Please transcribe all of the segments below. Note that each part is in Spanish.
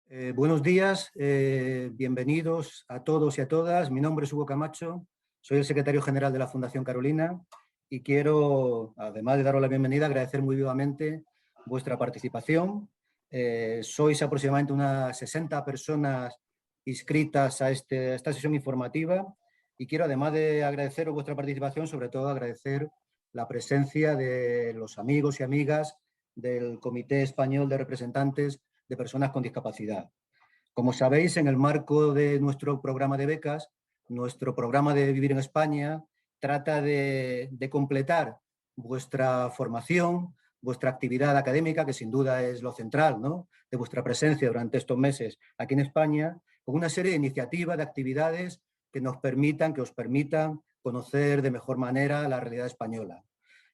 Buenos días, bienvenidos a todos y a todas. Mi nombre es Hugo Camacho, soy el secretario general de la Fundación Carolina y quiero, además de daros la bienvenida, agradecer muy vivamente vuestra participación. Sois aproximadamente unas 60 personas inscritas a esta sesión informativa y quiero, además de agradeceros vuestra participación, sobre todo agradecer la presencia de los amigos y amigas del Comité Español de Representantes de Personas con Discapacidad. Como sabéis, en el marco de nuestro programa de becas, nuestro programa de Vivir en España trata de completar vuestra formación, vuestra actividad académica, que sin duda es lo central, ¿no?, de vuestra presencia durante estos meses aquí en España, con una serie de iniciativas, de actividades que os permitan conocer de mejor manera la realidad española.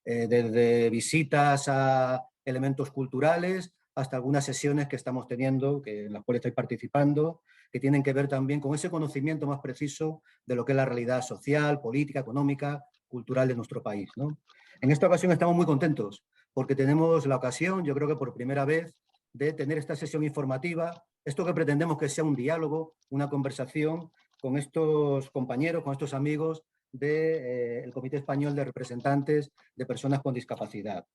Desde visitas a elementos culturales hasta algunas sesiones que estamos teniendo, en las cuales estoy participando, que tienen que ver también con ese conocimiento más preciso de lo que es la realidad social, política, económica, cultural de nuestro país, ¿no? En esta ocasión estamos muy contentos porque tenemos la ocasión, yo creo que por primera vez, de tener esta sesión informativa, esto que pretendemos que sea un diálogo, una conversación con estos compañeros, con estos amigos del Comité Español de Representantes de Personas con Discapacidad.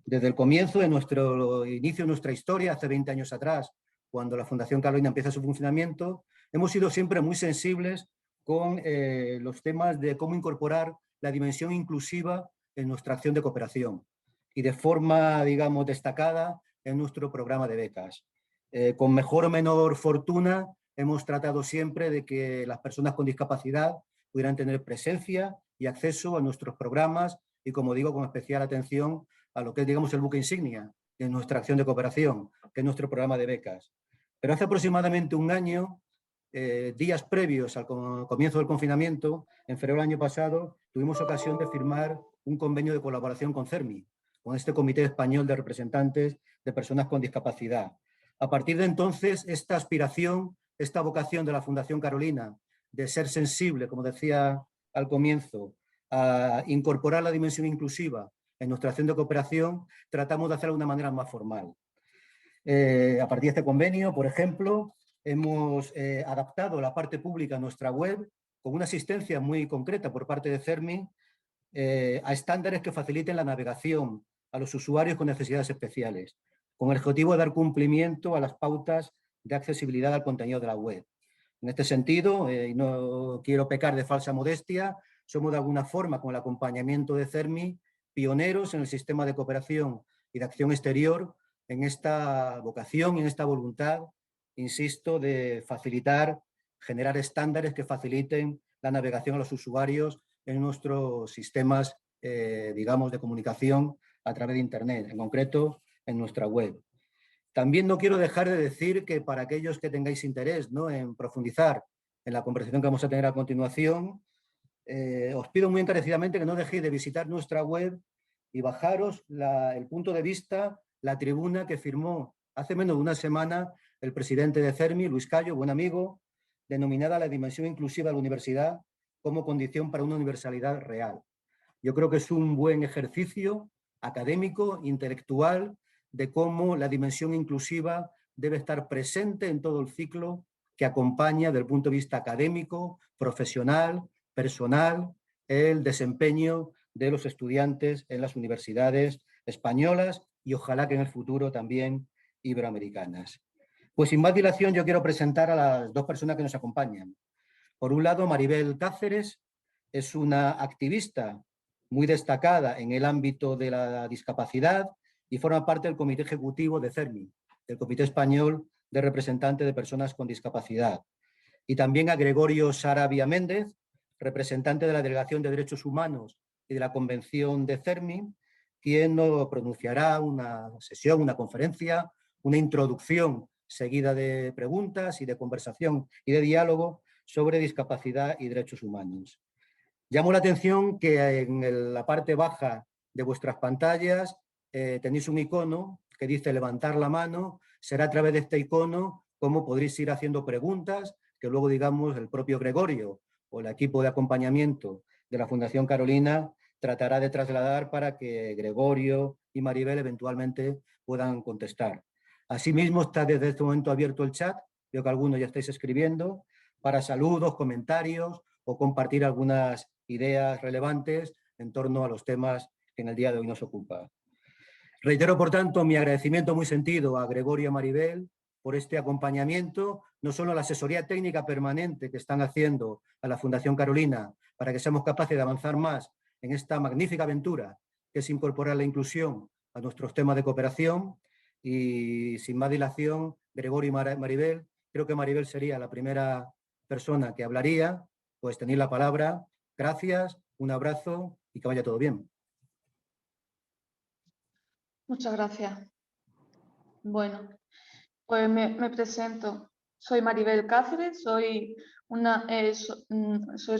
Desde el comienzo de nuestro inicio, de nuestra historia, hace 20 años atrás, cuando la Fundación Carolina empieza su funcionamiento, hemos sido siempre muy sensibles con los temas de cómo incorporar la dimensión inclusiva en nuestra acción de cooperación y de forma, digamos, destacada en nuestro programa de becas. Con mejor o menor fortuna, hemos tratado siempre de que las personas con discapacidad pudieran tener presencia y acceso a nuestros programas y, como digo, con especial atención a lo que es, digamos, el buque insignia de nuestra acción de cooperación, que es nuestro programa de becas. Pero hace aproximadamente un año, días previos al comienzo del confinamiento, en febrero del año pasado, tuvimos ocasión de firmar un convenio de colaboración con CERMI, con este Comité Español de Representantes de Personas con Discapacidad. A partir de entonces, esta aspiración, esta vocación de la Fundación Carolina de ser sensible, como decía al comienzo, a incorporar la dimensión inclusiva en nuestra acción de cooperación, tratamos de hacerlo de una manera más formal. A partir de este convenio, por ejemplo, hemos adaptado la parte pública a nuestra web con una asistencia muy concreta por parte de CERMI a estándares que faciliten la navegación a los usuarios con necesidades especiales, con el objetivo de dar cumplimiento a las pautas de accesibilidad al contenido de la web. En este sentido, y no quiero pecar de falsa modestia, somos de alguna forma, con el acompañamiento de CERMI, pioneros en el sistema de cooperación y de acción exterior en esta vocación y en esta voluntad, insisto, de facilitar, generar estándares que faciliten la navegación a los usuarios en nuestros sistemas, digamos, de comunicación a través de Internet, en concreto en nuestra web. También no quiero dejar de decir que para aquellos que tengáis interés, ¿no?, en profundizar en la conversación que vamos a tener a continuación, os pido muy encarecidamente que no dejéis de visitar nuestra web y bajaros el punto de vista, la tribuna que firmó hace menos de una semana el presidente de CERMI, Luis Cayo, buen amigo, denominada La dimensión inclusiva de la universidad como condición para una universalidad real. Yo creo que es un buen ejercicio académico, intelectual, de cómo la dimensión inclusiva debe estar presente en todo el ciclo que acompaña, desde el punto de vista académico, profesional, personal, el desempeño de los estudiantes en las universidades españolas y ojalá que en el futuro también iberoamericanas. Pues sin más dilación, yo quiero presentar a las dos personas que nos acompañan. Por un lado, Maribel Cáceres es una activista muy destacada en el ámbito de la discapacidad y forma parte del Comité Ejecutivo de CERMI, del Comité Español de Representantes de Personas con Discapacidad. Y también a Gregorio Sarabia Méndez, representante de la Delegación de Derechos Humanos y de la Convención de CERMI, quien nos pronunciará una sesión, una conferencia, una introducción seguida de preguntas y de conversación y de diálogo sobre discapacidad y derechos humanos. Llamo la atención que en la parte baja de vuestras pantallas tenéis un icono que dice levantar la mano. Será a través de este icono cómo podréis ir haciendo preguntas que luego, digamos, el propio Gregorio o el equipo de acompañamiento de la Fundación Carolina tratará de trasladar para que Gregorio y Maribel eventualmente puedan contestar. Asimismo, está desde este momento abierto el chat, veo que algunos ya estáis escribiendo, para saludos, comentarios o compartir algunas ideas relevantes en torno a los temas que en el día de hoy nos ocupa. Reitero, por tanto, mi agradecimiento muy sentido a Gregorio y a Maribel por este acompañamiento, no solo a la asesoría técnica permanente que están haciendo a la Fundación Carolina para que seamos capaces de avanzar más en esta magnífica aventura que es incorporar la inclusión a nuestros temas de cooperación. Y sin más dilación, Gregorio y Maribel, creo que Maribel sería la primera persona que hablaría, pues tenéis la palabra. Gracias, un abrazo y que vaya todo bien. Muchas gracias. Bueno, pues me presento. Soy Maribel Cáceres, soy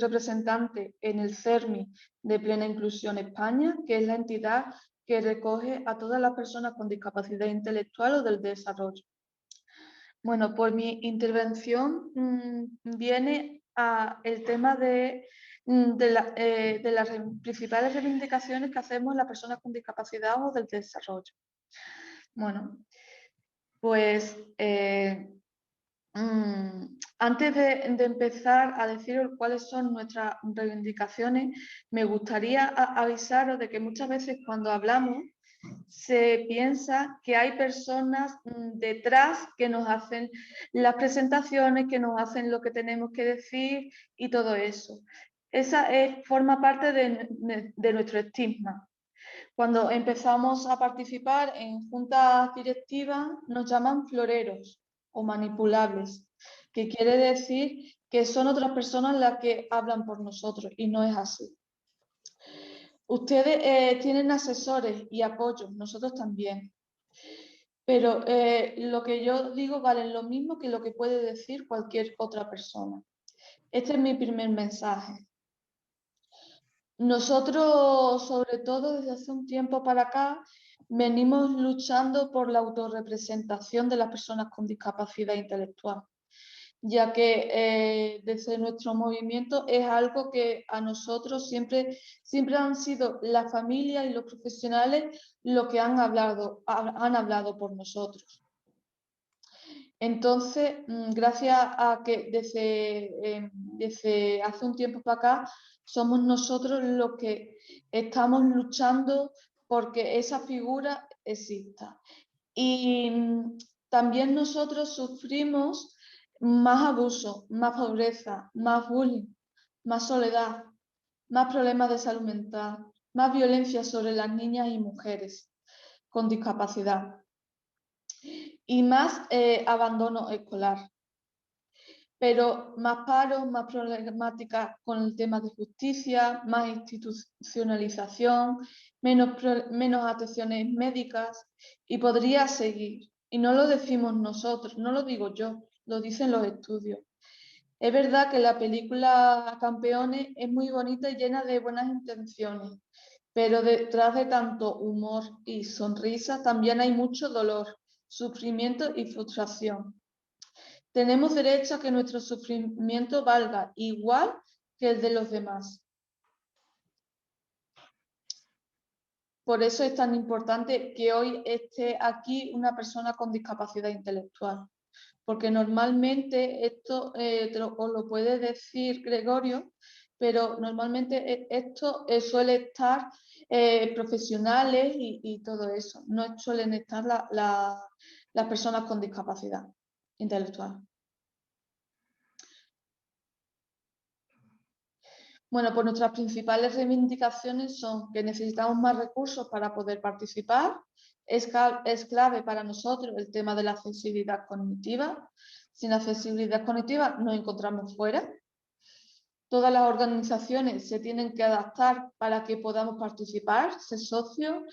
representante en el CERMI de Plena Inclusión España, que es la entidad que recoge a todas las personas con discapacidad intelectual o del desarrollo. Bueno, pues mi intervención viene a el tema de las principales reivindicaciones que hacemos las personas con discapacidad o del desarrollo. Bueno, pues antes de empezar a decir cuáles son nuestras reivindicaciones, me gustaría avisaros de que muchas veces cuando hablamos se piensa que hay personas detrás que nos hacen las presentaciones, que nos hacen lo que tenemos que decir y todo eso. Esa forma parte de nuestro estigma. Cuando empezamos a participar en juntas directivas nos llaman floreros o manipulables, que quiere decir que son otras personas las que hablan por nosotros y no es así. Ustedes tienen asesores y apoyo, nosotros también. Pero lo que yo digo vale lo mismo que lo que puede decir cualquier otra persona. Este es mi primer mensaje. Nosotros, sobre todo desde hace un tiempo para acá, venimos luchando por la autorrepresentación de las personas con discapacidad intelectual, ya que desde nuestro movimiento es algo que a nosotros siempre han sido la familia y los profesionales los que han hablado por nosotros. Entonces, gracias a que desde hace un tiempo para acá somos nosotros los que estamos luchando porque esa figura exista. Y también nosotros sufrimos más abuso, más pobreza, más bullying, más soledad, más problemas de salud mental, más violencia sobre las niñas y mujeres con discapacidad y más abandono escolar. Pero más paros, más problemáticas con el tema de justicia, más institucionalización, menos atenciones médicas y podría seguir. Y no lo decimos nosotros, no lo digo yo, lo dicen los estudios. Es verdad que la película Campeones es muy bonita y llena de buenas intenciones, pero detrás de tanto humor y sonrisa también hay mucho dolor, sufrimiento y frustración. Tenemos derecho a que nuestro sufrimiento valga igual que el de los demás. Por eso es tan importante que hoy esté aquí una persona con discapacidad intelectual. Porque normalmente esto os lo puede decir Gregorio, pero normalmente esto suele estar profesionales y todo eso. No suelen estar las personas con discapacidad intelectual. Bueno, pues nuestras principales reivindicaciones son que necesitamos más recursos para poder participar. Es clave para nosotros el tema de la accesibilidad cognitiva. Sin accesibilidad cognitiva nos encontramos fuera. Todas las organizaciones se tienen que adaptar para que podamos participar, ser socios,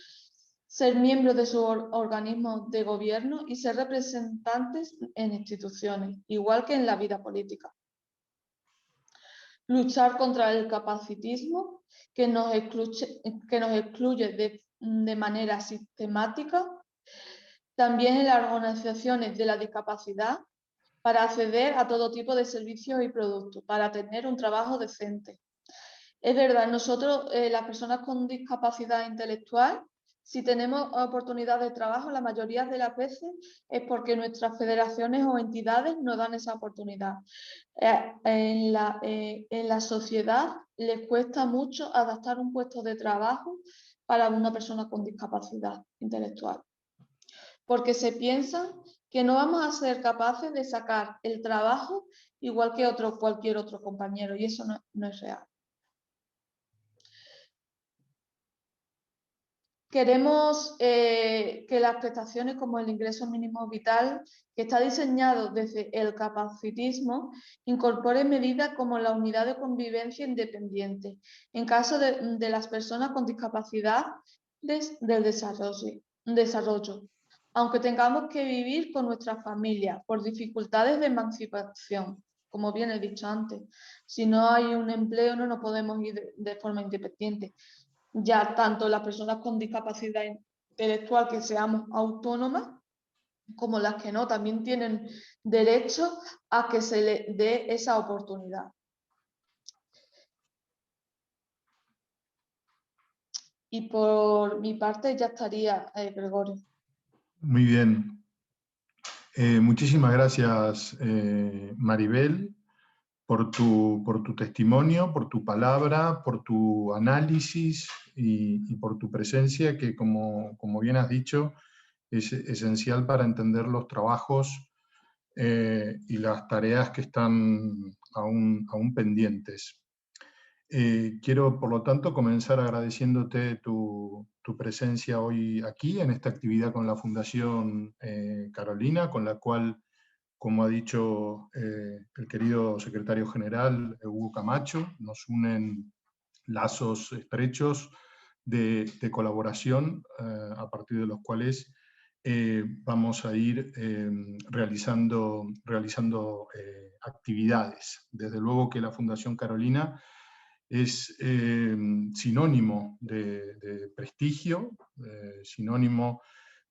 ser miembros de sus organismos de gobierno y ser representantes en instituciones, igual que en la vida política. Luchar contra el capacitismo que nos excluye de manera sistemática. También en las organizaciones de la discapacidad para acceder a todo tipo de servicios y productos, para tener un trabajo decente. Es verdad, nosotros, las personas con discapacidad intelectual, Si tenemos oportunidad de trabajo, la mayoría de las veces es porque nuestras federaciones o entidades nos dan esa oportunidad. En la sociedad les cuesta mucho adaptar un puesto de trabajo para una persona con discapacidad intelectual, porque se piensan que no vamos a ser capaces de sacar el trabajo igual que cualquier otro compañero, y eso no es real. Queremos que las prestaciones como el ingreso mínimo vital, que está diseñado desde el capacitismo, incorporen medidas como la unidad de convivencia independiente en caso de las personas con discapacidad del desarrollo, aunque tengamos que vivir con nuestra familia por dificultades de emancipación, como bien he dicho antes. Si no hay un empleo, no nos podemos ir de forma independiente. Ya tanto las personas con discapacidad intelectual que seamos autónomas, como las que no, también tienen derecho a que se les dé esa oportunidad. Y por mi parte ya estaría, Gregorio. Muy bien. Muchísimas gracias, Maribel, por tu testimonio, por tu palabra, por tu análisis y por tu presencia, que como bien has dicho, es esencial para entender los trabajos y las tareas que están aún pendientes. Quiero, por lo tanto, comenzar agradeciéndote tu presencia hoy aquí, en esta actividad con la Fundación Carolina, con la cual, como ha dicho el querido secretario general Hugo Camacho, nos unen lazos estrechos de colaboración a partir de los cuales vamos a ir realizando actividades. Desde luego que la Fundación Carolina es sinónimo de prestigio, sinónimo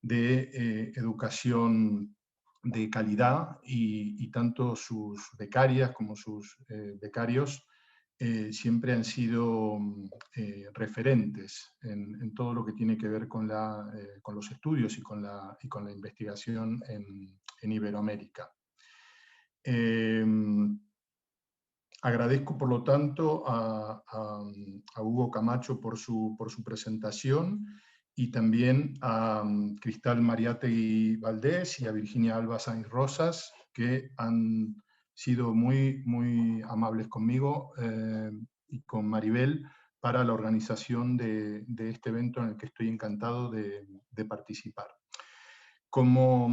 de educación de calidad, y tanto sus becarias como sus becarios siempre han sido referentes en todo lo que tiene que ver con los estudios y con la investigación en Iberoamérica. Agradezco, por lo tanto, a Hugo Camacho por su presentación, y también a Cristal Mariátegui Valdés y a Virginia Alba Sainz Rosas, que han sido muy amables conmigo y con Maribel para la organización de este evento en el que estoy encantado de participar. Como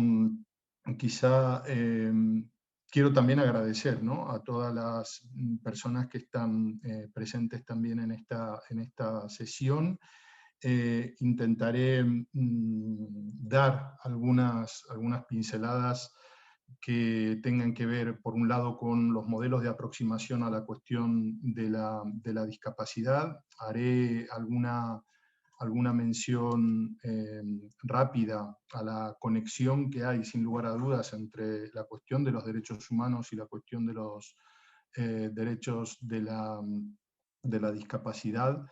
quizá quiero también agradecer, ¿no?, a todas las personas que están presentes también en esta sesión. Intentaré dar algunas pinceladas que tengan que ver, por un lado, con los modelos de aproximación a la cuestión de la discapacidad. Haré alguna mención rápida a la conexión que hay, sin lugar a dudas, entre la cuestión de los derechos humanos y la cuestión de los derechos de la discapacidad.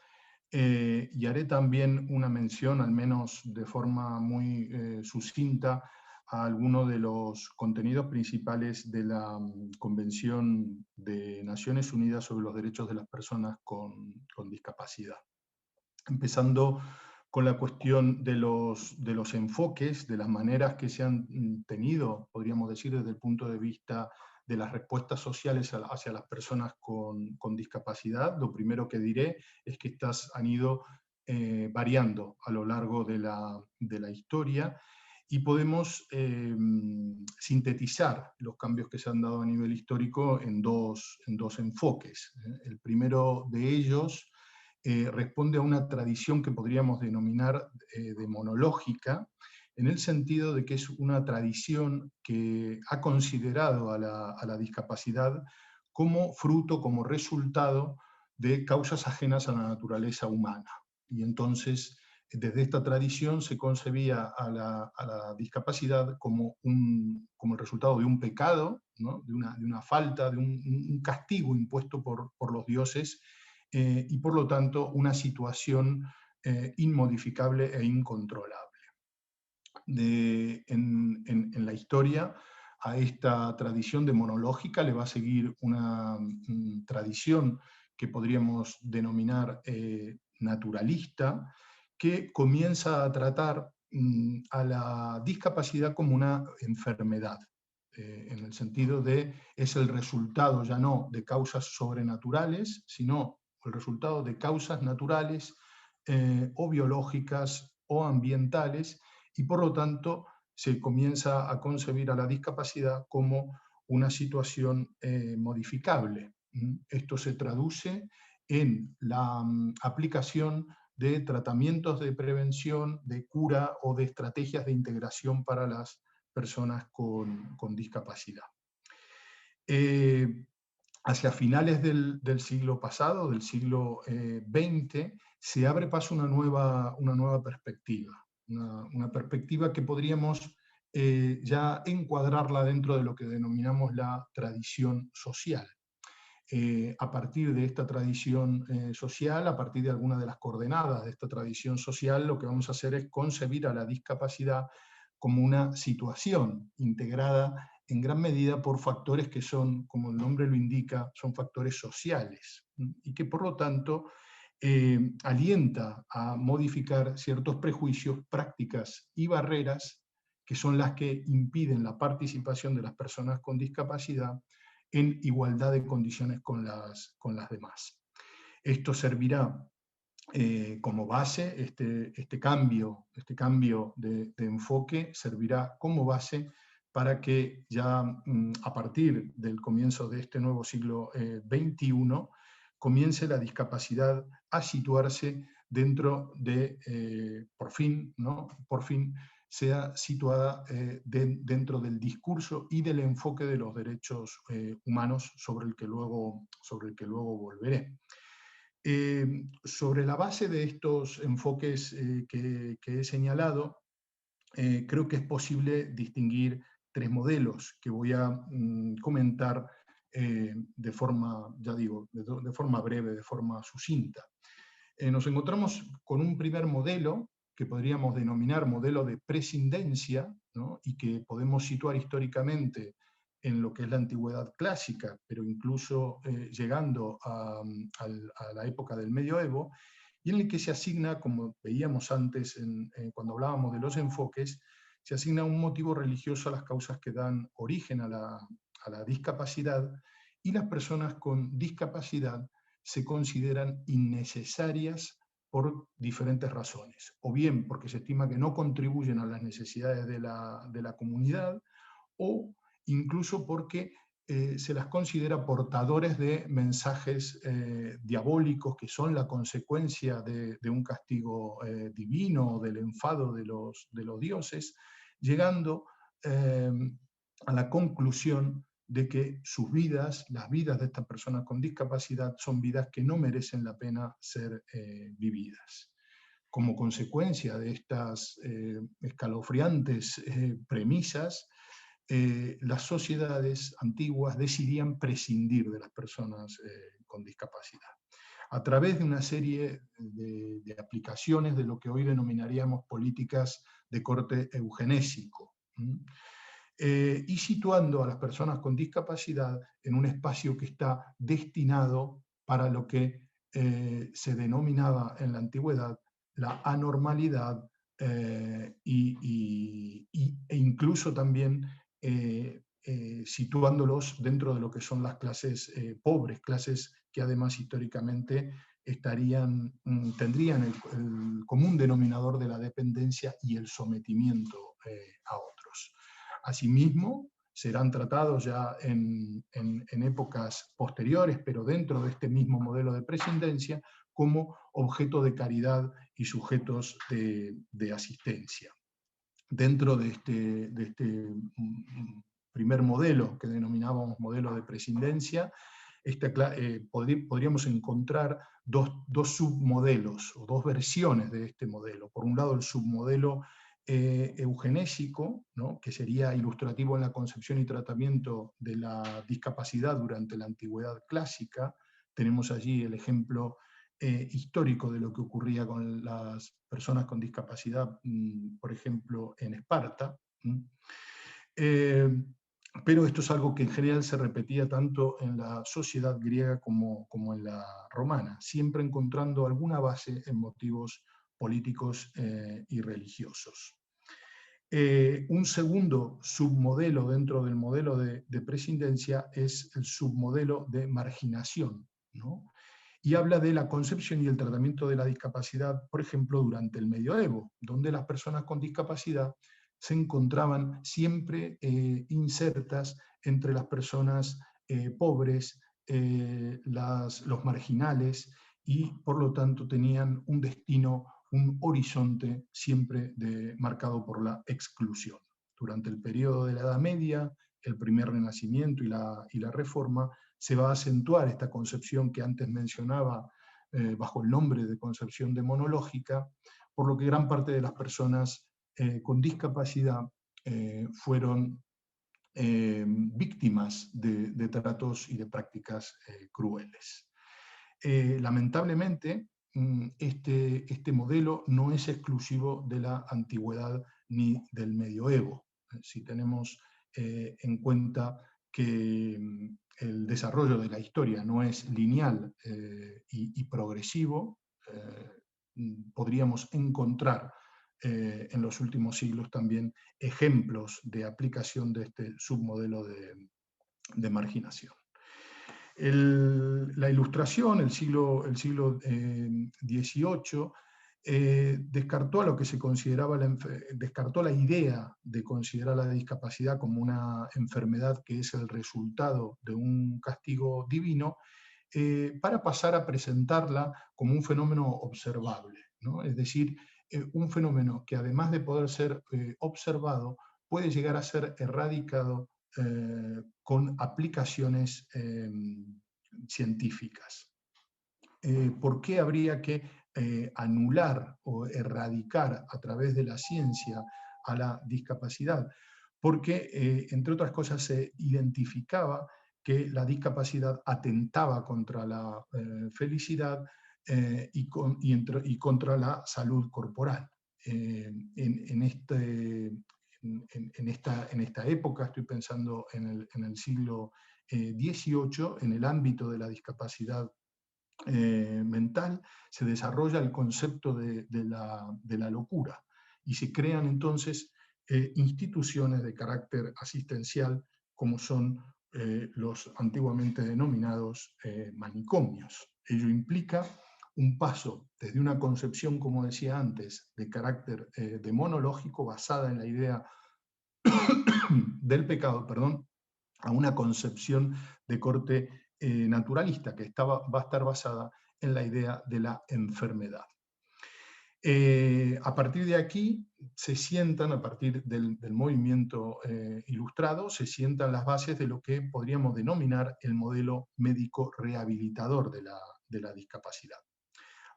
Y haré también una mención, al menos de forma muy sucinta, a algunos de los contenidos principales de la Convención de Naciones Unidas sobre los Derechos de las Personas con Discapacidad. Empezando con la cuestión de los enfoques, de las maneras que se han tenido, podríamos decir, desde el punto de vista de las respuestas sociales hacia las personas con discapacidad. Lo primero que diré es que estas han ido variando a lo largo de la historia, y podemos sintetizar los cambios que se han dado a nivel histórico en dos enfoques. El primero de ellos responde a una tradición que podríamos denominar demonológica, en el sentido de que es una tradición que ha considerado a la discapacidad como fruto, como resultado de causas ajenas a la naturaleza humana. Y entonces, desde esta tradición se concebía a la discapacidad como el resultado de un pecado, ¿no?, de una falta, de un castigo impuesto por los dioses, y por lo tanto una situación inmodificable e incontrolable. En la historia, a esta tradición demonológica le va a seguir una tradición que podríamos denominar naturalista, que comienza a tratar a la discapacidad como una enfermedad, en el sentido de es el resultado ya no de causas sobrenaturales, sino el resultado de causas naturales o biológicas o ambientales, y por lo tanto se comienza a concebir a la discapacidad como una situación modificable. Esto se traduce en la aplicación de tratamientos de prevención, de cura o de estrategias de integración para las personas con discapacidad. Hacia finales del siglo pasado, del siglo XX, se abre paso una nueva perspectiva, una perspectiva que podríamos ya encuadrarla dentro de lo que denominamos la tradición social. A partir de esta tradición social, a partir de algunas de las coordenadas de esta tradición social, lo que vamos a hacer es concebir a la discapacidad como una situación integrada en gran medida por factores que son, como el nombre lo indica, son factores sociales, y que por lo tanto alienta a modificar ciertos prejuicios, prácticas y barreras que son las que impiden la participación de las personas con discapacidad en igualdad de condiciones con las demás. Esto servirá como base, este cambio de enfoque servirá como base para que ya a partir del comienzo de este nuevo siglo XXI comience la discapacidad a situarse dentro de, por fin, sea situada dentro del discurso y del enfoque de los derechos humanos sobre el que luego volveré. Sobre la base de estos enfoques que he señalado, creo que es posible distinguir tres modelos que voy a comentar de forma, ya digo, de forma breve, de forma sucinta. Nos encontramos con un primer modelo que podríamos denominar modelo de prescindencia, ¿no? Y que podemos situar históricamente en lo que es la antigüedad clásica, pero incluso llegando a la época del medioevo, y en el que se asigna, como veíamos antes cuando hablábamos de los enfoques, se asigna un motivo religioso a las causas que dan origen a la discapacidad, y las personas con discapacidad se consideran innecesarias por diferentes razones, o bien porque se estima que no contribuyen a las necesidades de la comunidad, o incluso porque se las considera portadores de mensajes diabólicos que son la consecuencia de un castigo divino o del enfado de los dioses, llegando a la conclusión de que sus vidas, las vidas de estas personas con discapacidad, son vidas que no merecen la pena ser vividas. Como consecuencia de estas escalofriantes premisas, las sociedades antiguas decidían prescindir de las personas con discapacidad a través de una serie de aplicaciones de lo que hoy denominaríamos políticas de corte eugenésico, y situando a las personas con discapacidad en un espacio que está destinado para lo que se denominaba en la antigüedad la anormalidad, e incluso también situándolos dentro de lo que son las clases pobres, clases que además históricamente tendrían el común denominador de la dependencia y el sometimiento a otros. Asimismo, serán tratados ya en épocas posteriores, pero dentro de este mismo modelo de prescindencia, como objeto de caridad y sujetos de asistencia. Dentro de este primer modelo, que denominábamos modelo de prescindencia, podríamos encontrar dos submodelos, o dos versiones de este modelo. Por un lado, el submodelo eugenésico, ¿no? Que sería ilustrativo en la concepción y tratamiento de la discapacidad durante la antigüedad clásica. Tenemos allí el ejemplo histórico de lo que ocurría con las personas con discapacidad, por ejemplo, en Esparta. Pero esto es algo que en general se repetía tanto en la sociedad griega como en la romana, siempre encontrando alguna base en motivos políticos y religiosos. Un segundo submodelo dentro del modelo de prescindencia es el submodelo de marginación, ¿no? Y habla de la concepción y el tratamiento de la discapacidad, por ejemplo, durante el medioevo, donde las personas con discapacidad se encontraban siempre insertas entre las personas pobres, los marginales, y por lo tanto tenían un destino, un horizonte siempre marcado por la exclusión. Durante el periodo de la Edad Media, el primer Renacimiento y la Reforma, se va a acentuar esta concepción que antes mencionaba bajo el nombre de concepción demonológica, por lo que gran parte de las personas con discapacidad fueron víctimas de tratos y de prácticas crueles. Lamentablemente, este modelo no es exclusivo de la antigüedad ni del medioevo. Si tenemos en cuenta que el desarrollo de la historia no es lineal y progresivo, podríamos encontrar en los últimos siglos también ejemplos de aplicación de este submodelo de marginación. La Ilustración, el siglo XVIII, descartó a lo que se consideraba descartó la idea de considerar la discapacidad como una enfermedad que es el resultado de un castigo divino, para pasar a presentarla como un fenómeno observable, ¿no? Es decir, un fenómeno que además de poder ser observado, puede llegar a ser erradicado con aplicaciones científicas. ¿Por qué habría que anular o erradicar a través de la ciencia a la discapacidad? Porque, entre otras cosas, se identificaba que la discapacidad atentaba contra la felicidad y contra la salud corporal. En esta época, estoy pensando en el siglo XVIII, en el ámbito de la discapacidad mental, se desarrolla el concepto de la locura, y se crean entonces instituciones de carácter asistencial, como son los antiguamente denominados manicomios. Ello implica un paso desde una concepción, como decía antes, de carácter demonológico, basada en la idea del pecado, a una concepción de corte naturalista, que va a estar basada en la idea de la enfermedad. A partir de aquí se sientan, a partir del movimiento ilustrado, se sientan las bases de lo que podríamos denominar el modelo médico rehabilitador de la discapacidad.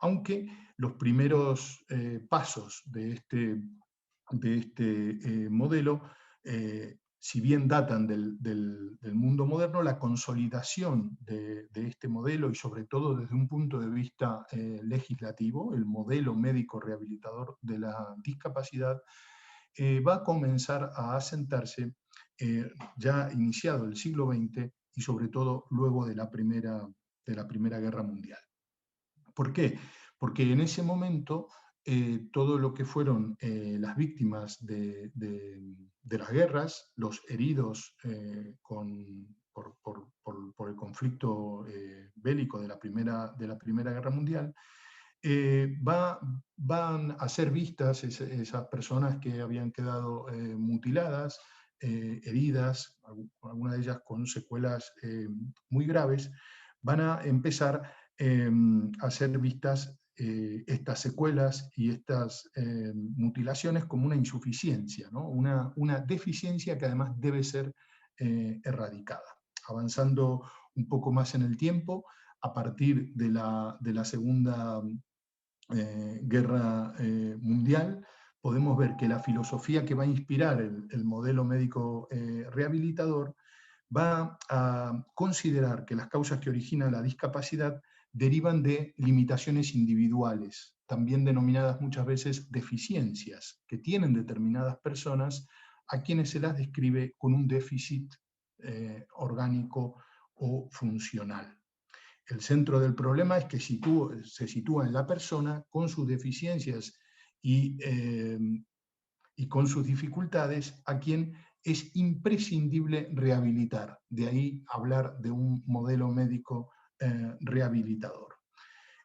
Aunque los primeros pasos de este modelo, si bien datan del mundo moderno, la consolidación de este modelo, y sobre todo desde un punto de vista legislativo, el modelo médico rehabilitador de la discapacidad, va a comenzar a asentarse ya iniciado el siglo XX, y sobre todo luego de la Primera Guerra Mundial. ¿Por qué? Porque en ese momento todo lo que fueron las víctimas de las guerras, los heridos por el conflicto bélico de la Primera Guerra Mundial, van a ser vistas esas personas que habían quedado mutiladas, heridas, algunas de ellas con secuelas muy graves, van a empezar a ser vistas estas secuelas y estas mutilaciones como una insuficiencia, ¿no? Una deficiencia que además debe ser erradicada. Avanzando un poco más en el tiempo, a partir de la Segunda Guerra Mundial, podemos ver que la filosofía que va a inspirar el modelo médico rehabilitador va a considerar que las causas que originan la discapacidad derivan de limitaciones individuales, también denominadas muchas veces deficiencias, que tienen determinadas personas a quienes se las describe con un déficit orgánico o funcional. El centro del problema es que se sitúa en la persona con sus deficiencias y con sus dificultades, a quien es imprescindible rehabilitar. De ahí hablar de un modelo médico rehabilitador.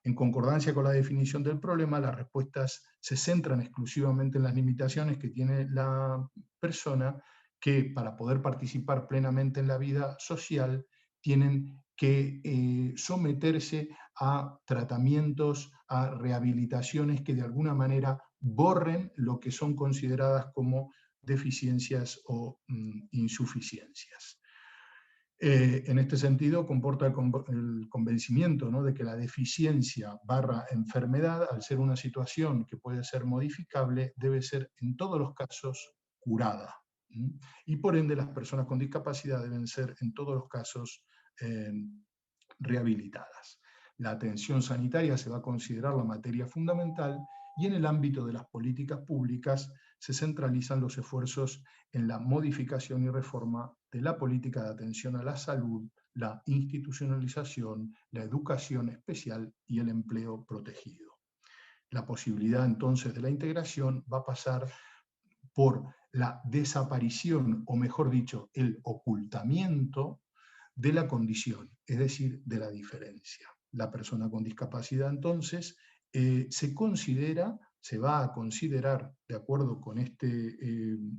En concordancia con la definición del problema, las respuestas se centran exclusivamente en las limitaciones que tiene la persona, que para poder participar plenamente en la vida social tienen que someterse a tratamientos, a rehabilitaciones que de alguna manera borren lo que son consideradas como deficiencias o insuficiencias. En este sentido, comporta el convencimiento, ¿no?, de que la deficiencia / enfermedad, al ser una situación que puede ser modificable, debe ser en todos los casos curada. Y por ende las personas con discapacidad deben ser en todos los casos rehabilitadas. La atención sanitaria se va a considerar la materia fundamental, y en el ámbito de las políticas públicas se centralizan los esfuerzos en la modificación y reforma de la política de atención a la salud, la institucionalización, la educación especial y el empleo protegido. La posibilidad entonces de la integración va a pasar por la desaparición, o mejor dicho, el ocultamiento de la condición, es decir, de la diferencia. La persona con discapacidad entonces se va a considerar, de acuerdo con este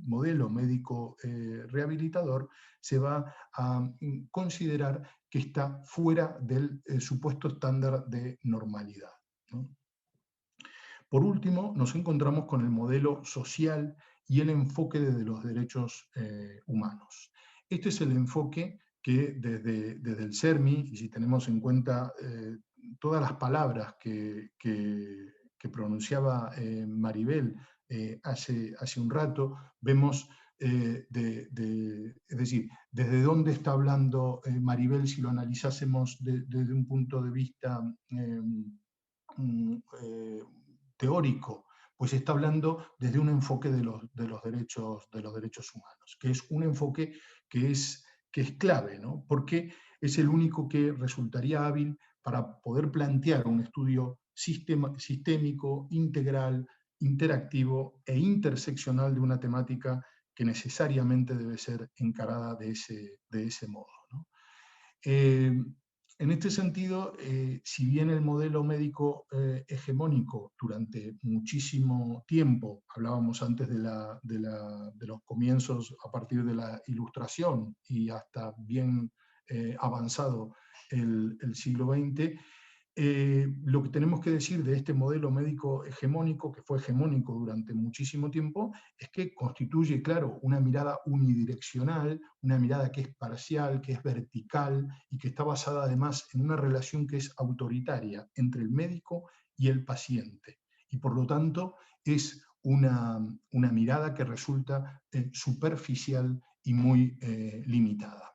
modelo médico rehabilitador, se va a considerar que está fuera del supuesto estándar de normalidad, ¿no? Por último, nos encontramos con el modelo social y el enfoque desde los derechos humanos. Este es el enfoque que desde el CERMI, y si tenemos en cuenta todas las palabras que pronunciaba Maribel hace un rato, vemos, es decir, desde dónde está hablando Maribel si lo analizásemos desde un punto de vista teórico, pues está hablando desde un enfoque de los derechos humanos, que es un enfoque que es clave, ¿no? Porque es el único que resultaría hábil para poder plantear un estudio sistémico, integral, interactivo e interseccional de una temática que necesariamente debe ser encarada de ese modo, ¿no? En este sentido, si bien el modelo médico hegemónico durante muchísimo tiempo, hablábamos antes de los comienzos a partir de la Ilustración y hasta bien avanzado el siglo XX, lo que tenemos que decir de este modelo médico hegemónico, que fue hegemónico durante muchísimo tiempo, es que constituye, claro, una mirada unidireccional, una mirada que es parcial, que es vertical y que está basada además en una relación que es autoritaria entre el médico y el paciente. Y por lo tanto es una mirada que resulta superficial y muy limitada.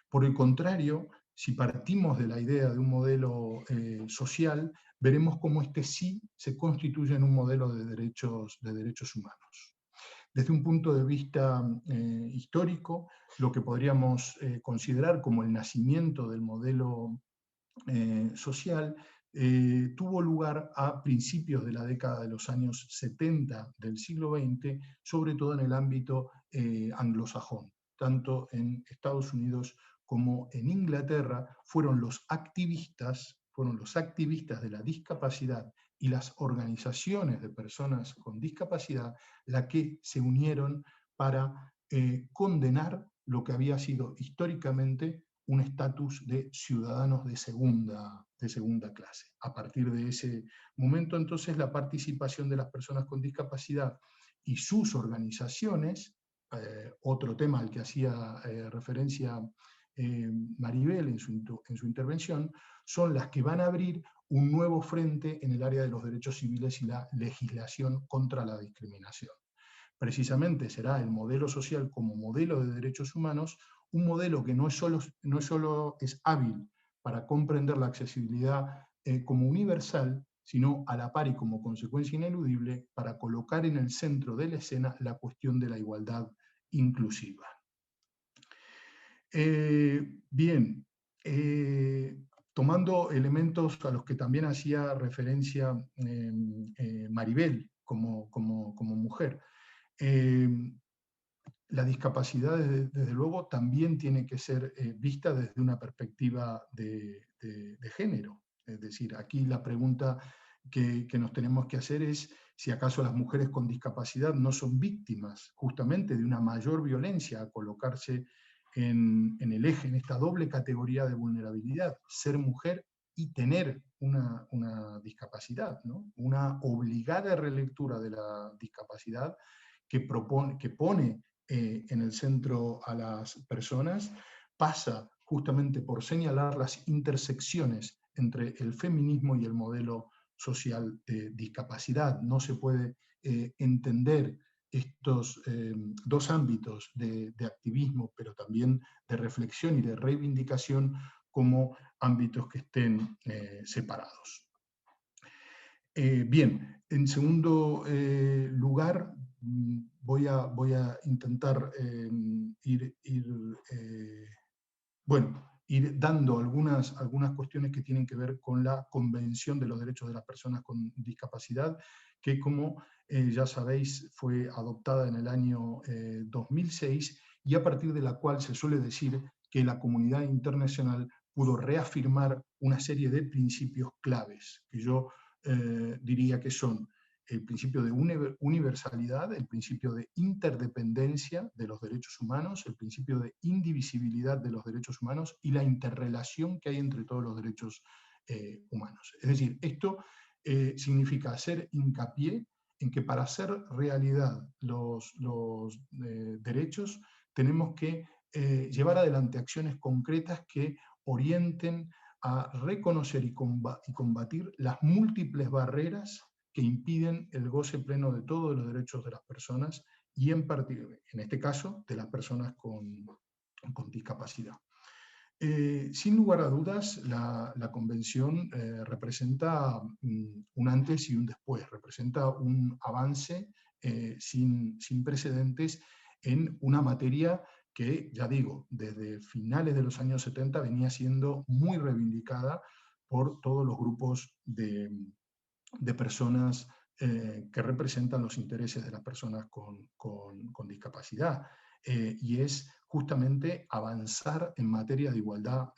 Por el contrario, si partimos de la idea de un modelo social, veremos cómo este sí se constituye en un modelo de derechos humanos. Desde un punto de vista histórico, lo que podríamos considerar como el nacimiento del modelo social tuvo lugar a principios de la década de los años 70 del siglo XX, sobre todo en el ámbito anglosajón, tanto en Estados Unidos como en Inglaterra. Fueron los activistas de la discapacidad y las organizaciones de personas con discapacidad las que se unieron para condenar lo que había sido históricamente un estatus de ciudadanos de segunda clase. A partir de ese momento, entonces, la participación de las personas con discapacidad y sus organizaciones, otro tema al que hacía referencia Maribel en su intervención, son las que van a abrir un nuevo frente en el área de los derechos civiles y la legislación contra la discriminación. Precisamente será el modelo social como modelo de derechos humanos un modelo que no solo es hábil para comprender la accesibilidad como universal, sino a la par y como consecuencia ineludible para colocar en el centro de la escena la cuestión de la igualdad inclusiva. Bien, tomando elementos a los que también hacía referencia Maribel como mujer, la discapacidad, desde luego, también tiene que ser vista desde una perspectiva de género. Es decir, aquí la pregunta que nos tenemos que hacer es si acaso las mujeres con discapacidad no son víctimas justamente de una mayor violencia a colocarse en el eje, en esta doble categoría de vulnerabilidad, ser mujer y tener una discapacidad, ¿no? Una obligada relectura de la discapacidad que pone en el centro a las personas, pasa justamente por señalar las intersecciones entre el feminismo y el modelo social de discapacidad. No se puede entender estos dos ámbitos de activismo, pero también de reflexión y de reivindicación, como ámbitos que estén separados. Bien, en segundo lugar, voy a intentar ir dando algunas cuestiones que tienen que ver con la Convención de los Derechos de las Personas con Discapacidad, que, como ya sabéis, fue adoptada en el año 2006, y a partir de la cual se suele decir que la comunidad internacional pudo reafirmar una serie de principios claves, que yo diría que son el principio de universalidad, el principio de interdependencia de los derechos humanos, el principio de indivisibilidad de los derechos humanos y la interrelación que hay entre todos los derechos humanos. Es decir, esto significa hacer hincapié en que para hacer realidad los derechos tenemos que llevar adelante acciones concretas que orienten a reconocer y combatir las múltiples barreras que impiden el goce pleno de todos los derechos de las personas y en este caso de las personas con discapacidad. Sin lugar a dudas, la Convención representa un antes y un después, representa un avance sin precedentes en una materia que, ya digo, desde finales de los años 70 venía siendo muy reivindicada por todos los grupos de personas que representan los intereses de las personas con discapacidad. Y es justamente avanzar en materia de igualdad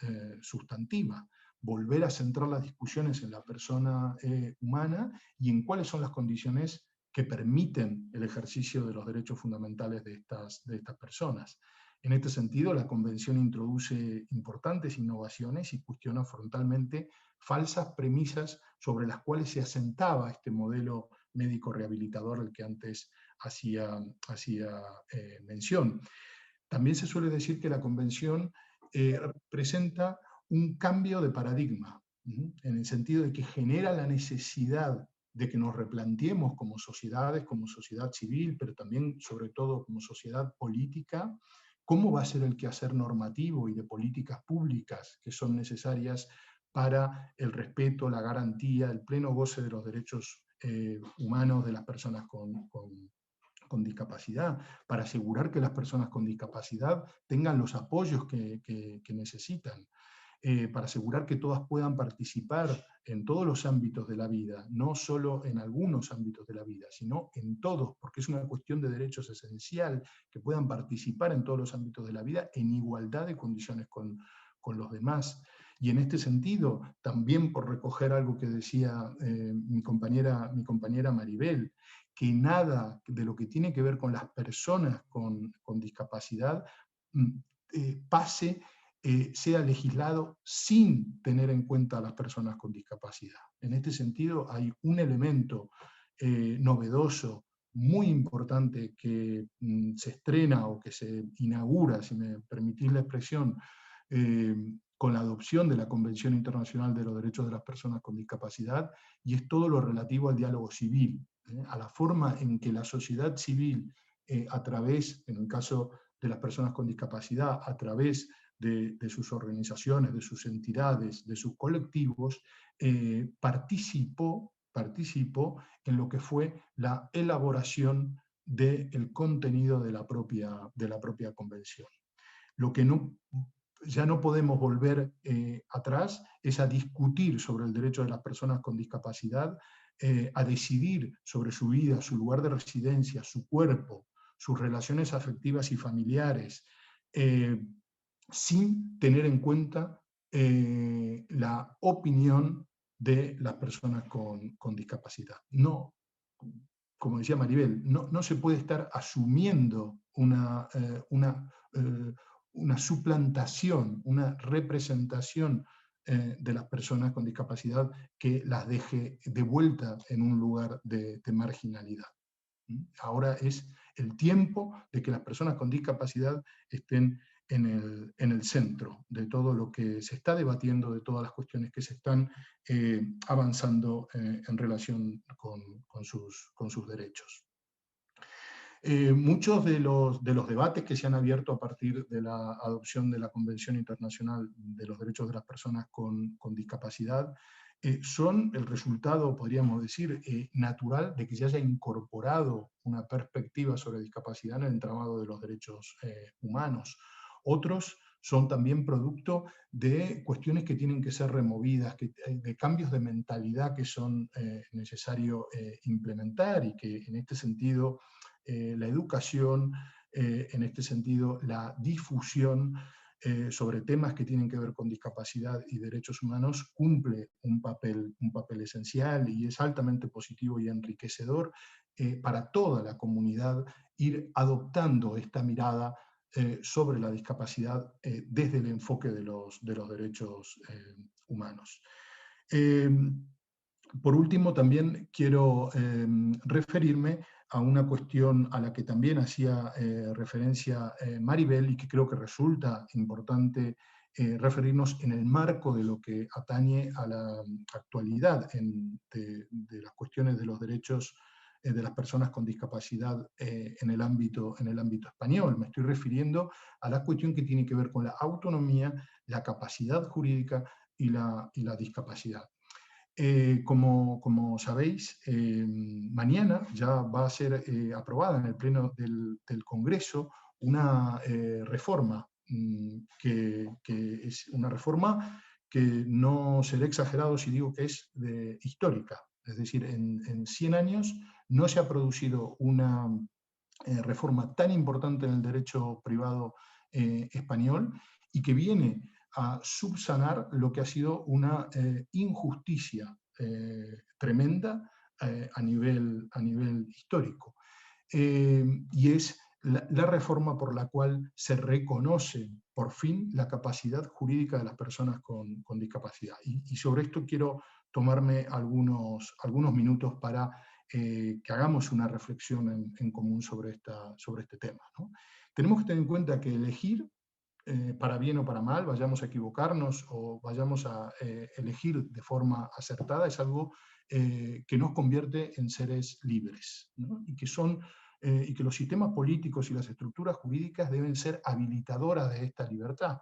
sustantiva, volver a centrar las discusiones en la persona humana y en cuáles son las condiciones que permiten el ejercicio de los derechos fundamentales de estas personas. En este sentido, la Convención introduce importantes innovaciones y cuestiona frontalmente falsas premisas sobre las cuales se asentaba este modelo médico rehabilitador al que antes hacía mención. También se suele decir que la Convención presenta un cambio de paradigma, en el sentido de que genera la necesidad de que nos replanteemos como sociedades, como sociedad civil, pero también, sobre todo, como sociedad política, cómo va a ser el quehacer normativo y de políticas públicas que son necesarias para el respeto, la garantía, el pleno goce de los derechos humanos de las personas con discapacidad, para asegurar que las personas con discapacidad tengan los apoyos que necesitan, para asegurar que todas puedan participar en todos los ámbitos de la vida, no solo en algunos ámbitos de la vida, sino en todos, porque es una cuestión de derechos esencial, que puedan participar en todos los ámbitos de la vida en igualdad de condiciones con los demás. Y en este sentido, también por recoger algo que decía mi compañera Maribel, que nada de lo que tiene que ver con las personas con discapacidad sea legislado sin tener en cuenta a las personas con discapacidad. En este sentido, hay un elemento novedoso, muy importante, que se estrena o que se inaugura, si me permitís la expresión, con la adopción de la Convención Internacional de los Derechos de las Personas con Discapacidad, y es todo lo relativo al diálogo civil, a la forma en que la sociedad civil, a través, en el caso de las personas con discapacidad, a través de sus organizaciones, de sus entidades, de sus colectivos, participó en lo que fue la elaboración del contenido de la propia convención. Lo que ya no podemos volver atrás es a discutir sobre el derecho de las personas con discapacidad, a decidir sobre su vida, su lugar de residencia, su cuerpo, sus relaciones afectivas y familiares, sin tener en cuenta la opinión de las personas con discapacidad. No, como decía Maribel, no se puede estar asumiendo una suplantación, una representación de las personas con discapacidad que las deje de vuelta en un lugar de marginalidad. Ahora es el tiempo de que las personas con discapacidad estén en el centro de todo lo que se está debatiendo, de todas las cuestiones que se están avanzando en relación con sus derechos. Muchos de los debates que se han abierto a partir de la adopción de la Convención Internacional de los Derechos de las Personas con Discapacidad son el resultado, podríamos decir, natural de que se haya incorporado una perspectiva sobre discapacidad en el entramado de los derechos humanos. Otros son también producto de cuestiones que tienen que ser removidas, de cambios de mentalidad que son necesario implementar, y que en este sentido la educación, en este sentido la difusión sobre temas que tienen que ver con discapacidad y derechos humanos cumple un papel esencial, y es altamente positivo y enriquecedor para toda la comunidad ir adoptando esta mirada sobre la discapacidad desde el enfoque de los derechos humanos. Por último, también quiero referirme a una cuestión a la que también hacía referencia Maribel, y que creo que resulta importante referirnos en el marco de lo que atañe a la actualidad de las cuestiones de los derechos de las personas con discapacidad en el ámbito español. Me estoy refiriendo a la cuestión que tiene que ver con la autonomía, la capacidad jurídica y la discapacidad. Como sabéis, mañana ya va a ser aprobada en el Pleno del Congreso una reforma, que es una reforma que no seré exagerado si digo que es histórica. Es decir, en 100 años no se ha producido una reforma tan importante en el derecho privado español, y que viene a subsanar lo que ha sido una injusticia tremenda a nivel histórico. Y es la reforma por la cual se reconoce por fin la capacidad jurídica de las personas con discapacidad. Y sobre esto quiero tomarme algunos minutos para que hagamos una reflexión en común sobre este tema, ¿no? Tenemos que tener en cuenta que elegir, para bien o para mal, vayamos a equivocarnos o vayamos a elegir de forma acertada, es algo que nos convierte en seres libres, ¿no? Y que los sistemas políticos y las estructuras jurídicas deben ser habilitadoras de esta libertad.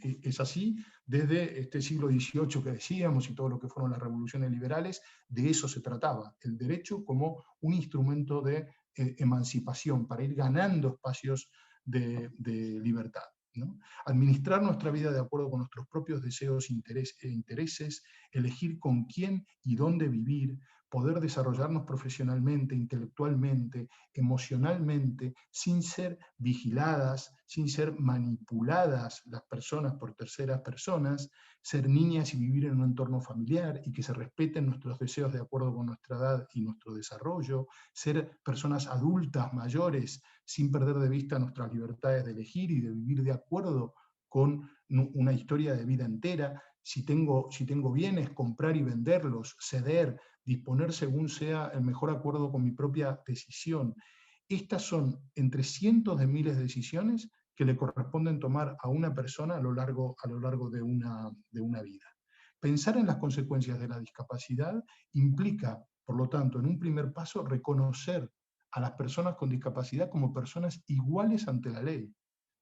Es así desde este siglo XVIII que decíamos, y todo lo que fueron las revoluciones liberales. De eso se trataba, el derecho como un instrumento de emancipación para ir ganando espacios de libertad, ¿no? Administrar nuestra vida de acuerdo con nuestros propios deseos e intereses, elegir con quién y dónde vivir, poder desarrollarnos profesionalmente, intelectualmente, emocionalmente, sin ser vigiladas, sin ser manipuladas las personas por terceras personas, ser niñas y vivir en un entorno familiar y que se respeten nuestros deseos de acuerdo con nuestra edad y nuestro desarrollo, ser personas adultas, mayores, sin perder de vista nuestras libertades de elegir y de vivir de acuerdo con una historia de vida entera. Si tengo bienes, comprar y venderlos, ceder, disponer según sea el mejor acuerdo con mi propia decisión. Estas son entre cientos de miles de decisiones que le corresponden tomar a una persona a lo largo de una vida. Pensar en las consecuencias de la discapacidad implica, por lo tanto, en un primer paso, reconocer a las personas con discapacidad como personas iguales ante la ley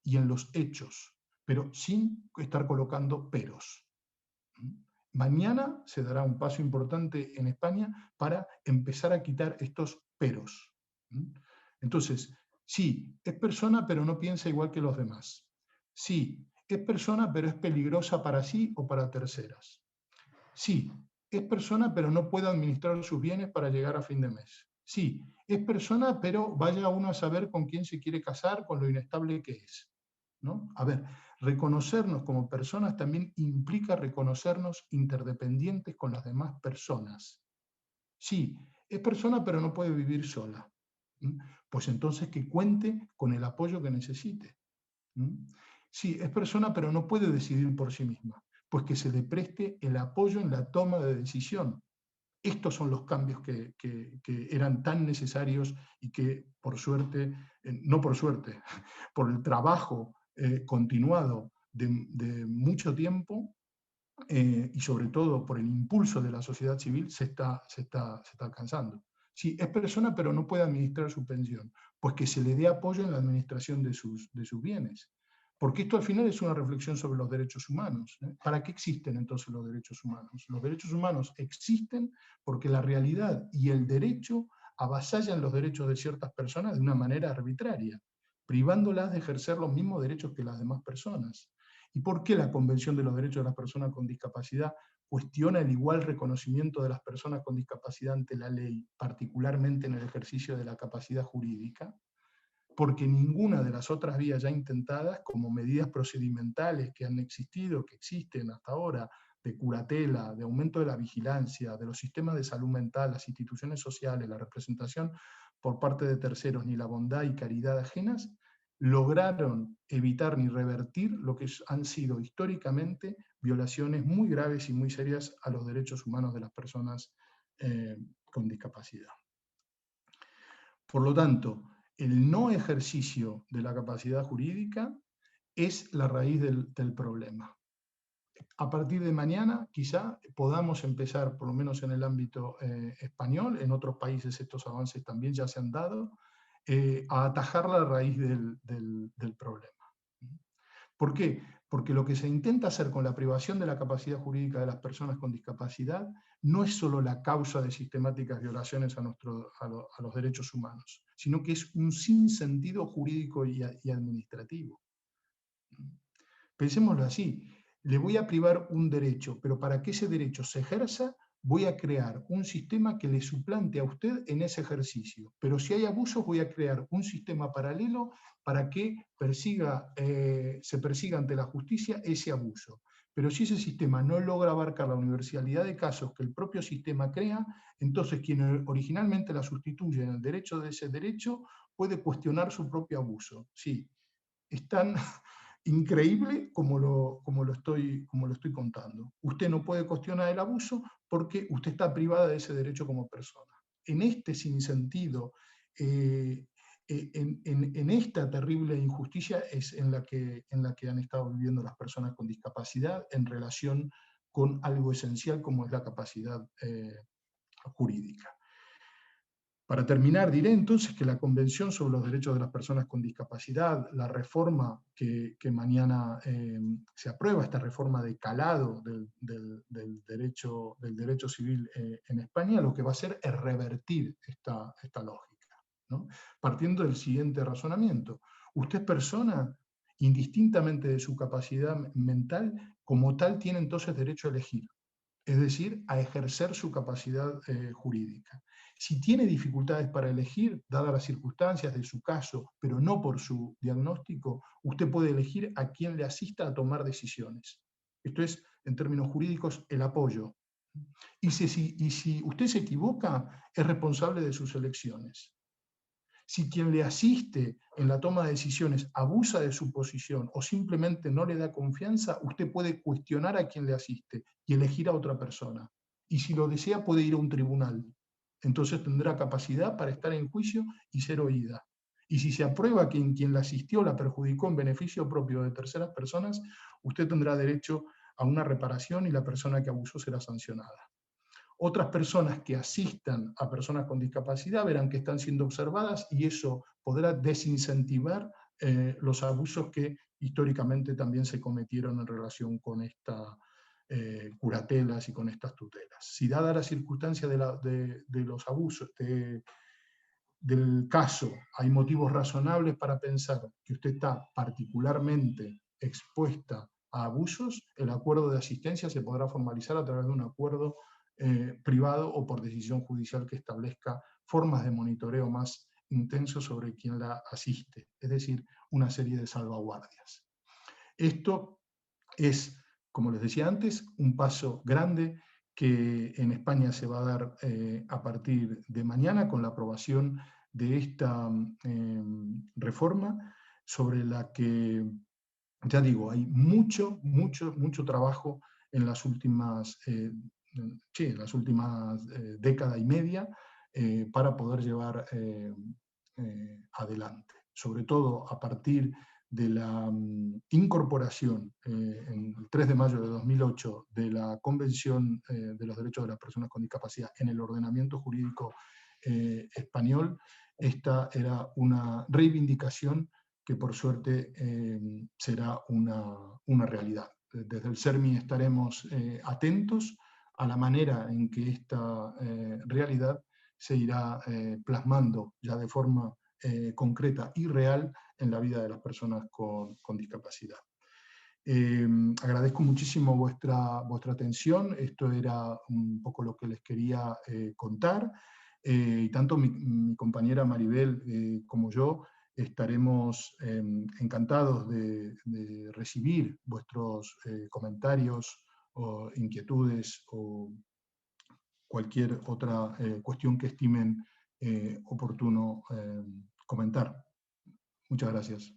y en los hechos, pero sin estar colocando peros. Mañana se dará un paso importante en España para empezar a quitar estos peros. Entonces, sí, es persona pero no piensa igual que los demás. Sí, es persona pero es peligrosa para sí o para terceras. Sí, es persona pero no puede administrar sus bienes para llegar a fin de mes. Sí, es persona pero vaya uno a saber con quién se quiere casar, con lo inestable que es, ¿no? A ver, reconocernos como personas también implica reconocernos interdependientes con las demás personas. Sí, es persona pero no puede vivir sola. Pues entonces que cuente con el apoyo que necesite. Sí, es persona pero no puede decidir por sí misma. Pues que se le preste el apoyo en la toma de decisión. Estos son los cambios que eran tan necesarios y que, por suerte, no por suerte, por el trabajo continuado de mucho tiempo y sobre todo por el impulso de la sociedad civil, se está alcanzando. Sí, es persona pero no puede administrar su pensión, pues que se le dé apoyo en la administración de sus bienes. Porque esto al final es una reflexión sobre los derechos humanos. ¿Para qué existen entonces los derechos humanos? Los derechos humanos existen porque la realidad y el derecho avasallan los derechos de ciertas personas de una manera arbitraria, privándolas de ejercer los mismos derechos que las demás personas. ¿Y por qué la Convención de los Derechos de las Personas con Discapacidad cuestiona el igual reconocimiento de las personas con discapacidad ante la ley, particularmente en el ejercicio de la capacidad jurídica? Porque ninguna de las otras vías ya intentadas, como medidas procedimentales que han existido, que existen hasta ahora, de curatela, de aumento de la vigilancia, de los sistemas de salud mental, las instituciones sociales, la representación por parte de terceros, ni la bondad y caridad ajenas, lograron evitar ni revertir lo que han sido históricamente violaciones muy graves y muy serias a los derechos humanos de las personas con discapacidad. Por lo tanto, el no ejercicio de la capacidad jurídica es la raíz del problema. A partir de mañana, quizá podamos empezar, por lo menos en el ámbito español, en otros países estos avances también ya se han dado, a atajar la raíz del problema. ¿Por qué? Porque lo que se intenta hacer con la privación de la capacidad jurídica de las personas con discapacidad no es solo la causa de sistemáticas violaciones a los derechos humanos, sino que es un sinsentido jurídico y administrativo. Pensémoslo así, le voy a privar un derecho, pero para que ese derecho se ejerza, voy a crear un sistema que le suplante a usted en ese ejercicio. Pero si hay abusos, voy a crear un sistema paralelo para que se persiga ante la justicia ese abuso. Pero si ese sistema no logra abarcar la universalidad de casos que el propio sistema crea, entonces quien originalmente la sustituye en el derecho de ese derecho puede cuestionar su propio abuso. Sí, están increíble como lo estoy contando. Usted no puede cuestionar el abuso porque usted está privada de ese derecho como persona. En este sinsentido, en esta terrible injusticia es en la que han estado viviendo las personas con discapacidad en relación con algo esencial como es la capacidad jurídica. Para terminar, diré entonces que la Convención sobre los Derechos de las Personas con Discapacidad, la reforma que mañana se aprueba, esta reforma de calado del derecho civil en España, lo que va a hacer es revertir esta lógica, ¿no? Partiendo del siguiente razonamiento. Usted es persona, indistintamente de su capacidad mental, como tal tiene entonces derecho a elegir, es decir, a ejercer su capacidad jurídica. Si tiene dificultades para elegir, dadas las circunstancias de su caso, pero no por su diagnóstico, usted puede elegir a quien le asista a tomar decisiones. Esto es, en términos jurídicos, el apoyo. Y si usted se equivoca, es responsable de sus elecciones. Si quien le asiste en la toma de decisiones abusa de su posición o simplemente no le da confianza, usted puede cuestionar a quien le asiste y elegir a otra persona. Y si lo desea, puede ir a un tribunal. Entonces tendrá capacidad para estar en juicio y ser oída. Y si se aprueba que quien la asistió la perjudicó en beneficio propio de terceras personas, usted tendrá derecho a una reparación y la persona que abusó será sancionada. Otras personas que asistan a personas con discapacidad verán que están siendo observadas y eso podrá desincentivar los abusos que históricamente también se cometieron en relación con esta curatelas y con estas tutelas. Si dada la circunstancia de los abusos, del caso, hay motivos razonables para pensar que usted está particularmente expuesta a abusos, el acuerdo de asistencia se podrá formalizar a través de un acuerdo privado o por decisión judicial que establezca formas de monitoreo más intenso sobre quien la asiste, es decir, una serie de salvaguardias. Esto es, como les decía antes, un paso grande que en España se va a dar a partir de mañana con la aprobación de esta reforma, sobre la que, ya digo, hay mucho trabajo en las últimas, década y media para poder llevar adelante. Sobre todo a partir de la incorporación el 3 de mayo de 2008 de la Convención de los Derechos de las Personas con Discapacidad en el ordenamiento jurídico español. Esta era una reivindicación que por suerte será una realidad. Desde el CERMI estaremos atentos a la manera en que esta realidad se irá plasmando ya de forma concreta y real en la vida de las personas con discapacidad. Agradezco muchísimo vuestra atención. Esto era un poco lo que les quería contar. Y tanto mi compañera Maribel como yo estaremos encantados de recibir vuestros comentarios o inquietudes o cualquier otra cuestión que estimen oportuno comentar. Muchas gracias.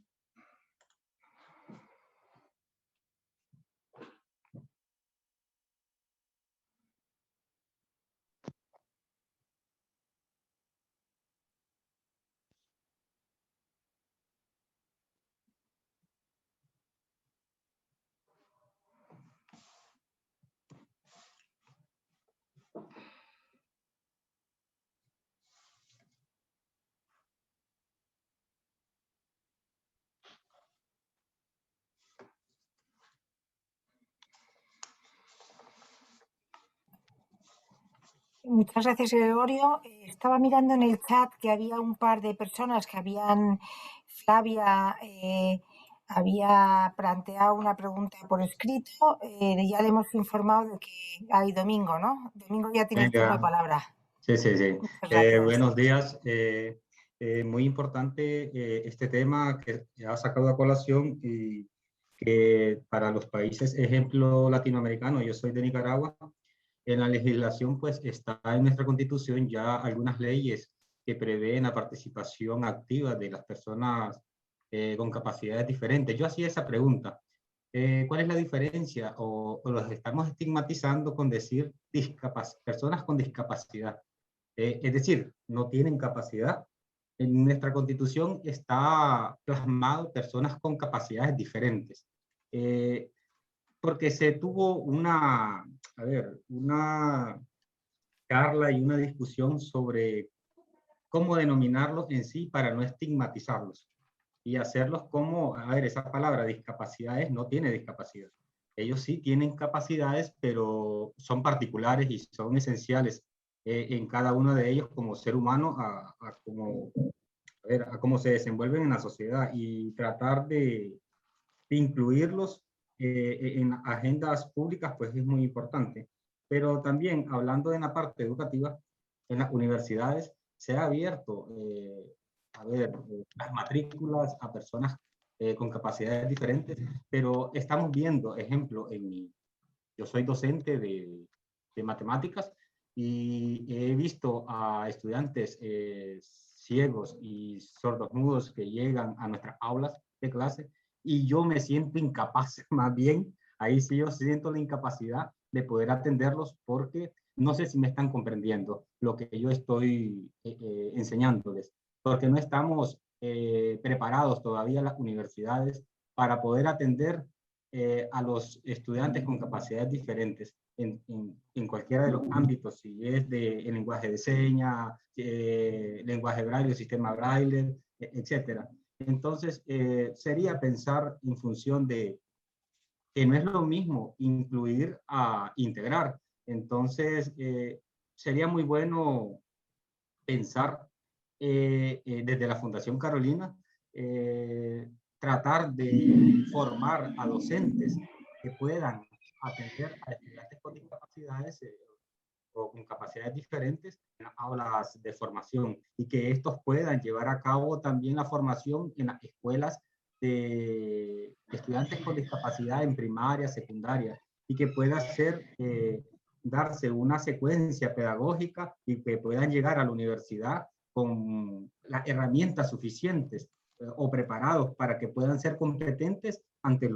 Muchas gracias, Gregorio. Estaba mirando en el chat que había un par de personas que Flavia había planteado una pregunta por escrito. Ya le hemos informado de que hay Domingo, ¿no? Domingo, ya tienes tú la palabra. Sí. Buenos días. Muy importante este tema que ha sacado a colación y que para los países ejemplo latinoamericano, yo soy de Nicaragua, en la legislación pues está en nuestra constitución ya algunas leyes que prevén la participación activa de las personas con capacidades diferentes. Yo hacía esa pregunta. ¿Cuál es la diferencia? ¿O los estamos estigmatizando con decir personas con discapacidad? Es decir, no tienen capacidad. En nuestra constitución está plasmado personas con capacidades diferentes. Porque se tuvo una charla y una discusión sobre cómo denominarlos en sí para no estigmatizarlos y hacerlos como, esa palabra discapacidades no tiene discapacidad. Ellos sí tienen capacidades, pero son particulares y son esenciales en cada uno de ellos como ser humano a cómo se desenvuelven en la sociedad y tratar de incluirlos en agendas públicas pues es muy importante. Pero también hablando de la parte educativa, en las universidades se ha abierto las matrículas a personas con capacidades diferentes, pero estamos viendo, ejemplo, yo soy docente de matemáticas y he visto a estudiantes ciegos y sordomudos que llegan a nuestras aulas de clase y yo me siento incapaz, más bien, ahí sí yo siento la incapacidad de poder atenderlos porque no sé si me están comprendiendo lo que yo estoy enseñándoles, porque no estamos preparados todavía en las universidades para poder atender a los estudiantes con capacidades diferentes en cualquiera de los ámbitos, si es de el lenguaje de señas, lenguaje braille, sistema braille, etcétera. Entonces, sería pensar en función de que no es lo mismo incluir a integrar. Entonces, sería muy bueno pensar desde la Fundación Carolina, tratar de formar a docentes que puedan atender a estudiantes con discapacidades o con capacidades diferentes en las aulas de formación, y que estos puedan llevar a cabo también la formación en las escuelas de estudiantes con discapacidad en primaria, secundaria, y que pueda darse una secuencia pedagógica y que puedan llegar a la universidad con las herramientas suficientes o preparados para que puedan ser competentes ante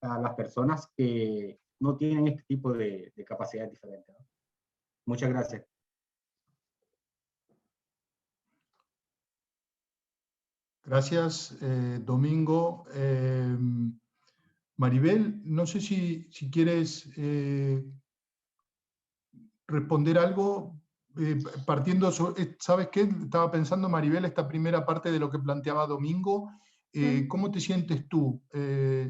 a las personas que no tienen este tipo de capacidades diferentes, ¿no? Muchas gracias. Gracias, Domingo. Maribel, no sé si quieres responder algo, partiendo sobre, ¿sabes qué? Estaba pensando, Maribel, esta primera parte de lo que planteaba Domingo. ¿Cómo te sientes tú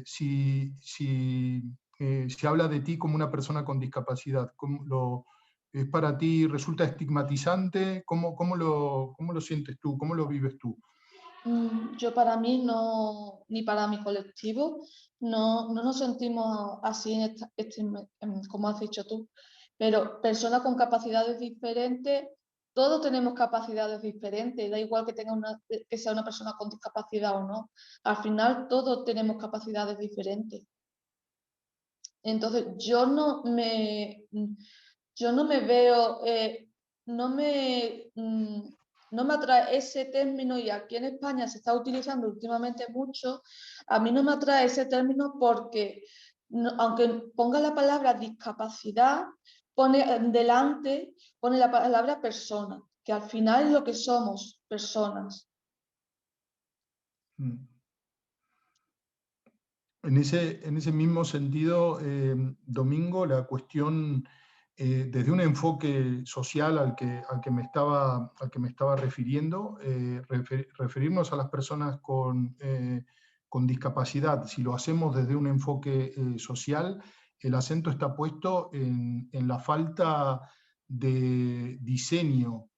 si se habla de ti como una persona con discapacidad? ¿Es para ti, resulta estigmatizante? ¿Cómo lo sientes tú? ¿Cómo lo vives tú? Yo para mí no, ni para mi colectivo, no nos sentimos así como has dicho tú, pero personas con capacidades diferentes, todos tenemos capacidades diferentes, da igual que que sea una persona con discapacidad o no, al final todos tenemos capacidades diferentes. Entonces yo no me veo, no me atrae ese término, y aquí en España se está utilizando últimamente mucho. A mí no me atrae ese término porque aunque ponga la palabra discapacidad, pone la palabra persona, que al final es lo que somos, personas. En ese mismo sentido, Domingo, la cuestión desde un enfoque social al que me estaba refiriendo, referirnos a las personas con discapacidad, si lo hacemos desde un enfoque social, el acento está puesto en la falta de diseño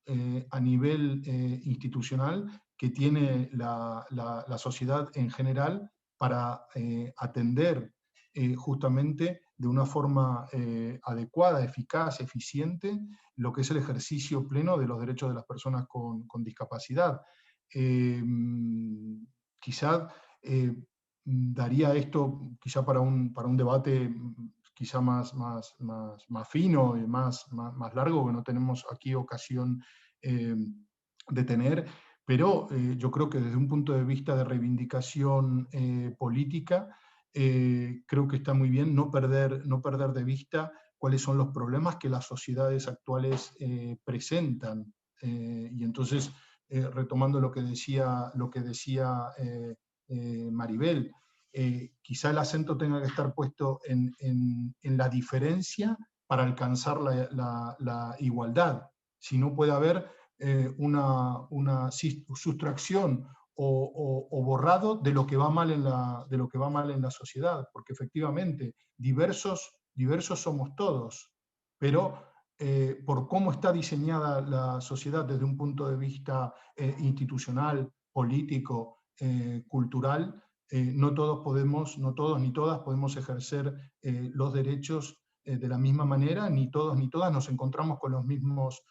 a nivel institucional que tiene la sociedad en general para atender justamente de una forma adecuada, eficaz, eficiente, lo que es el ejercicio pleno de los derechos de las personas con discapacidad. Quizá daría esto quizá para un debate quizá más fino y más largo, que no tenemos aquí ocasión de tener, pero yo creo que desde un punto de vista de reivindicación política, creo que está muy bien no perder de vista cuáles son los problemas que las sociedades actuales presentan. Y entonces, retomando lo que decía Maribel, quizá el acento tenga que estar puesto en la diferencia para alcanzar la igualdad. Si no, puede haber una sustracción o borrado de lo que va mal en la sociedad, porque efectivamente diversos somos todos, pero por cómo está diseñada la sociedad desde un punto de vista institucional, político, cultural, no todos ni todas podemos ejercer los derechos de la misma manera, ni todos ni todas nos encontramos con los mismos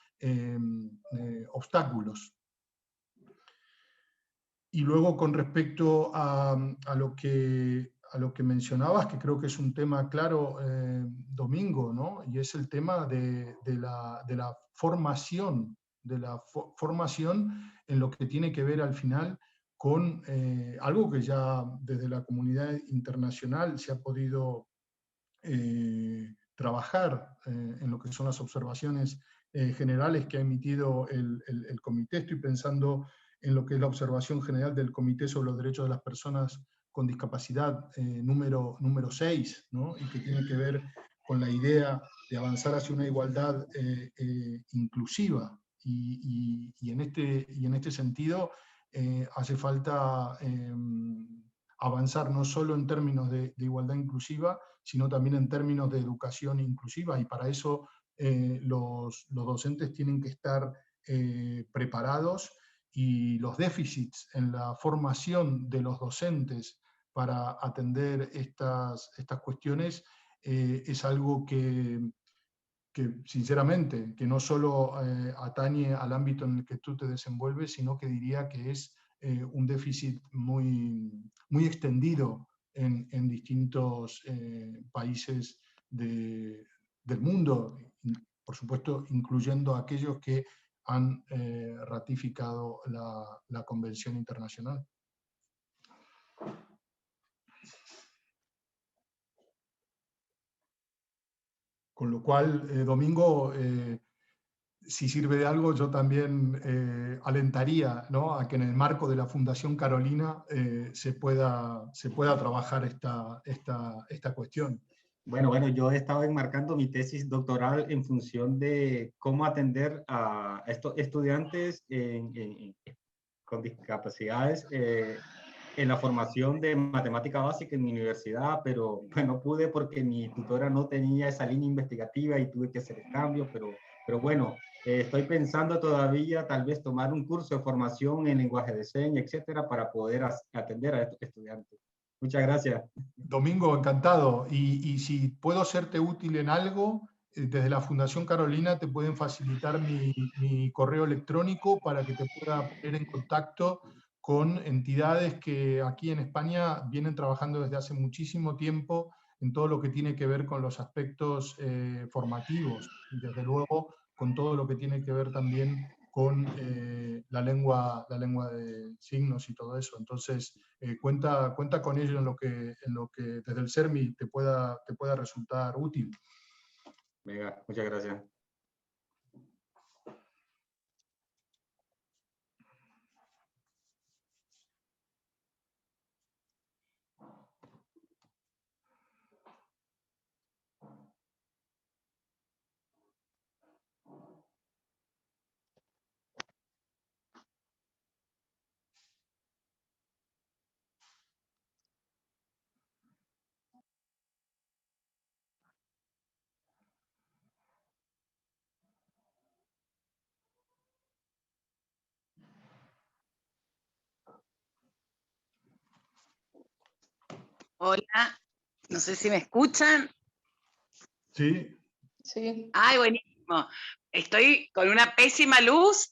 obstáculos. Y luego, con respecto a lo que mencionabas, que creo que es un tema claro, Domingo, ¿no? Y es el tema de la formación, en lo que tiene que ver al final con algo que ya desde la comunidad internacional se ha podido trabajar en lo que son las observaciones generales que ha emitido el comité. Estoy pensando en lo que es la observación general del Comité sobre los Derechos de las Personas con Discapacidad número 6, ¿no? Y que tiene que ver con la idea de avanzar hacia una igualdad inclusiva. Y en este sentido hace falta avanzar no solo en términos de igualdad inclusiva, sino también en términos de educación inclusiva, y para eso los docentes tienen que estar preparados, y los déficits en la formación de los docentes para atender estas cuestiones es algo que sinceramente, que no solo atañe al ámbito en el que tú te desenvuelves, sino que diría que es un déficit muy, muy extendido en distintos países del mundo, por supuesto, incluyendo aquellos que han ratificado la Convención Internacional. Con lo cual, Domingo, si sirve de algo, yo también alentaría, ¿no?, a que en el marco de la Fundación Carolina se pueda trabajar esta cuestión. Bueno, yo he estado enmarcando mi tesis doctoral en función de cómo atender a estos estudiantes con discapacidades en la formación de matemática básica en mi universidad, pero no pude porque mi tutora no tenía esa línea investigativa y tuve que hacer el cambio, pero bueno, estoy pensando todavía tal vez tomar un curso de formación en lenguaje de señas, etcétera, para poder atender a estos estudiantes. Muchas gracias. Domingo, encantado. Y si puedo serte útil en algo, desde la Fundación Carolina te pueden facilitar mi correo electrónico para que te pueda poner en contacto con entidades que aquí en España vienen trabajando desde hace muchísimo tiempo en todo lo que tiene que ver con los aspectos formativos, y desde luego con todo lo que tiene que ver también con la lengua de signos y todo eso. Entonces, cuenta con ello en lo que desde el CERMI te pueda resultar útil. Venga, muchas gracias. Hola, no sé si me escuchan. Sí. Sí. Ay, buenísimo. Estoy con una pésima luz.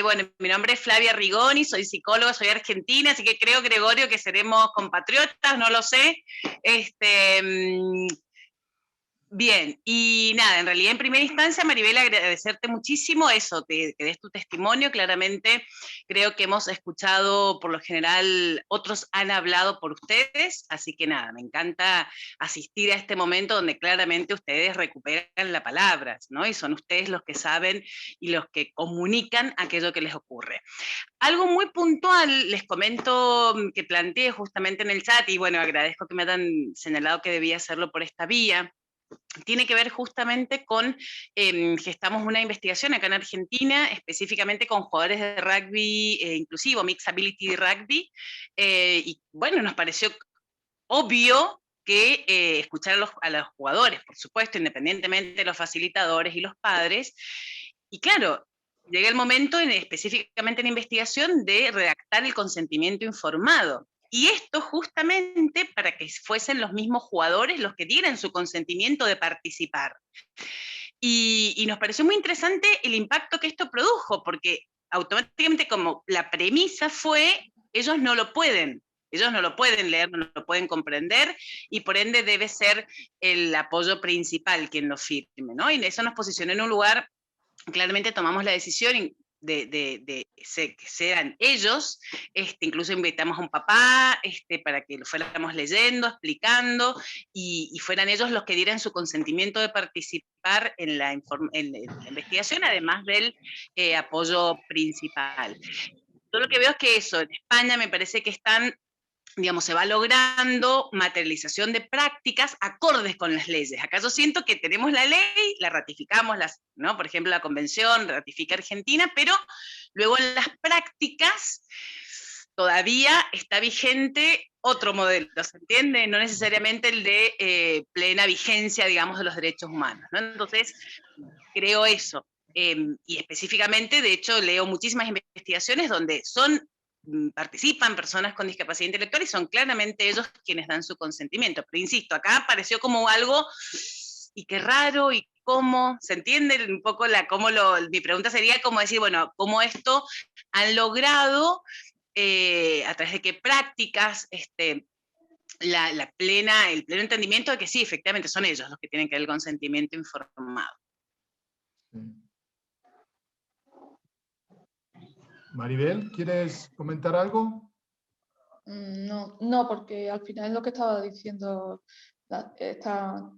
Bueno, mi nombre es Flavia Rigoni, soy psicóloga, soy argentina, así que creo, Gregorio, que seremos compatriotas, no lo sé. Bien, y nada, en realidad en primera instancia, Maribel, agradecerte muchísimo eso, que des tu testimonio. Claramente creo que hemos escuchado, por lo general, otros han hablado por ustedes, así que nada, me encanta asistir a este momento donde claramente ustedes recuperan la palabra, ¿no? Y son ustedes los que saben y los que comunican aquello que les ocurre. Algo muy puntual, les comento, que planteé justamente en el chat, y bueno, agradezco que me hayan señalado que debía hacerlo por esta vía. Tiene que ver justamente con, gestamos una investigación acá en Argentina, específicamente con jugadores de rugby inclusivo, Mixed Ability Rugby, y bueno, nos pareció obvio que escuchar a los jugadores, por supuesto, independientemente de los facilitadores y los padres, y claro, llega el momento, específicamente en investigación, de redactar el consentimiento informado. Y esto justamente para que fuesen los mismos jugadores los que dieran su consentimiento de participar. Y nos pareció muy interesante el impacto que esto produjo, porque automáticamente, como la premisa fue, ellos no lo pueden leer, no lo pueden comprender, y por ende debe ser el apoyo principal quien lo firme, ¿no? Y eso nos posicionó en un lugar. Claramente tomamos la decisión de que sean ellos, incluso invitamos a un papá para que lo fuéramos leyendo, explicando, y fueran ellos los que dieran su consentimiento de participar en la investigación, además del apoyo principal. Yo lo que veo es que eso, en España me parece que están, digamos, se va logrando materialización de prácticas acordes con las leyes. Acá yo siento que tenemos la ley, la ratificamos, ¿no? Por ejemplo, la convención ratifica Argentina, pero luego en las prácticas todavía está vigente otro modelo, ¿se entiende? No necesariamente el de plena vigencia, digamos, de los derechos humanos, ¿no? Entonces, creo eso. Y específicamente, de hecho, leo muchísimas investigaciones donde participan personas con discapacidad intelectual y son claramente ellos quienes dan su consentimiento. Pero insisto, acá pareció como algo, y qué raro, y cómo, ¿se entiende un poco mi pregunta sería como decir, bueno, cómo esto han logrado, a través de qué prácticas, el pleno entendimiento de que sí, efectivamente son ellos los que tienen que dar el consentimiento informado. Maribel, ¿quieres comentar algo? No, porque al final es lo que estaba diciendo esta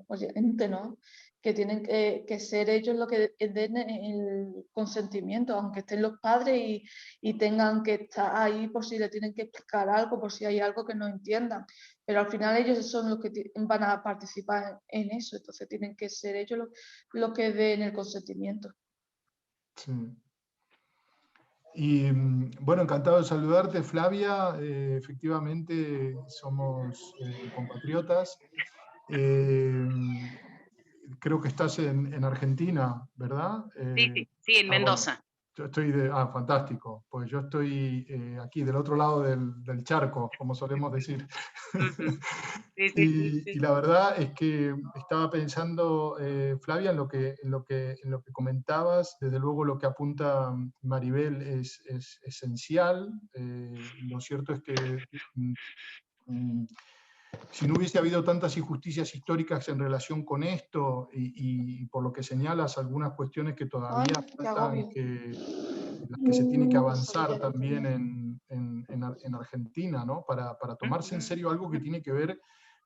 oyente, ¿no? Que tienen que ser ellos los que den el consentimiento, aunque estén los padres y tengan que estar ahí por si le tienen que explicar algo, por si hay algo que no entiendan. Pero al final ellos son los que van a participar en eso, entonces tienen que ser ellos los que den el consentimiento. Sí. Y bueno, encantado de saludarte, Flavia. Efectivamente, somos compatriotas. Creo que estás en Argentina, ¿verdad? Sí, en Mendoza. Bueno, yo estoy fantástico, pues yo estoy aquí del otro lado del charco, como solemos decir. Y la verdad es que estaba pensando, Flavia, en lo que comentabas. Desde luego lo que apunta Maribel es esencial. Lo cierto es que si no hubiese habido tantas injusticias históricas en relación con esto, y por lo que señalas algunas cuestiones que todavía faltan, en las que se tiene que avanzar también en Argentina, ¿no? Para tomarse en serio algo que tiene que ver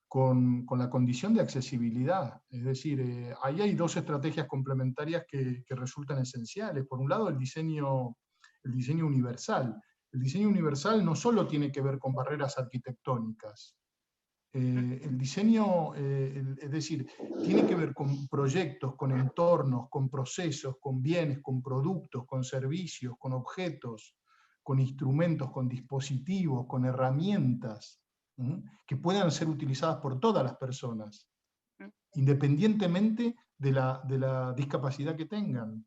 con la condición de accesibilidad. Es decir, ahí hay dos estrategias complementarias que resultan esenciales. Por un lado, el diseño universal. El diseño universal no solo tiene que ver con barreras arquitectónicas. El diseño, es decir, tiene que ver con proyectos, con entornos, con procesos, con bienes, con productos, con servicios, con objetos, con instrumentos, con dispositivos, con herramientas, que puedan ser utilizadas por todas las personas, independientemente de la discapacidad que tengan.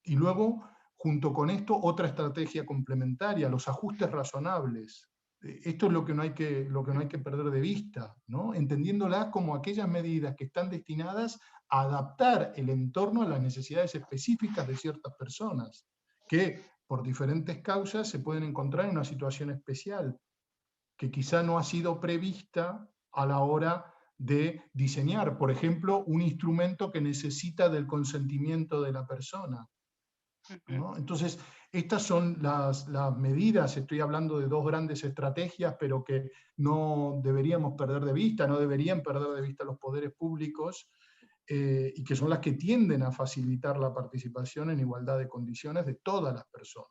Y luego, junto con esto, otra estrategia complementaria, los ajustes razonables. Esto es lo que no hay que perder de vista, ¿no? Entendiéndolas como aquellas medidas que están destinadas a adaptar el entorno a las necesidades específicas de ciertas personas, que por diferentes causas se pueden encontrar en una situación especial, que quizá no ha sido prevista a la hora de diseñar, por ejemplo, un instrumento que necesita del consentimiento de la persona, ¿no? Entonces, estas son las medidas. Estoy hablando de dos grandes estrategias, pero que no deberíamos perder de vista, no deberían perder de vista los poderes públicos, y que son las que tienden a facilitar la participación en igualdad de condiciones de todas las personas.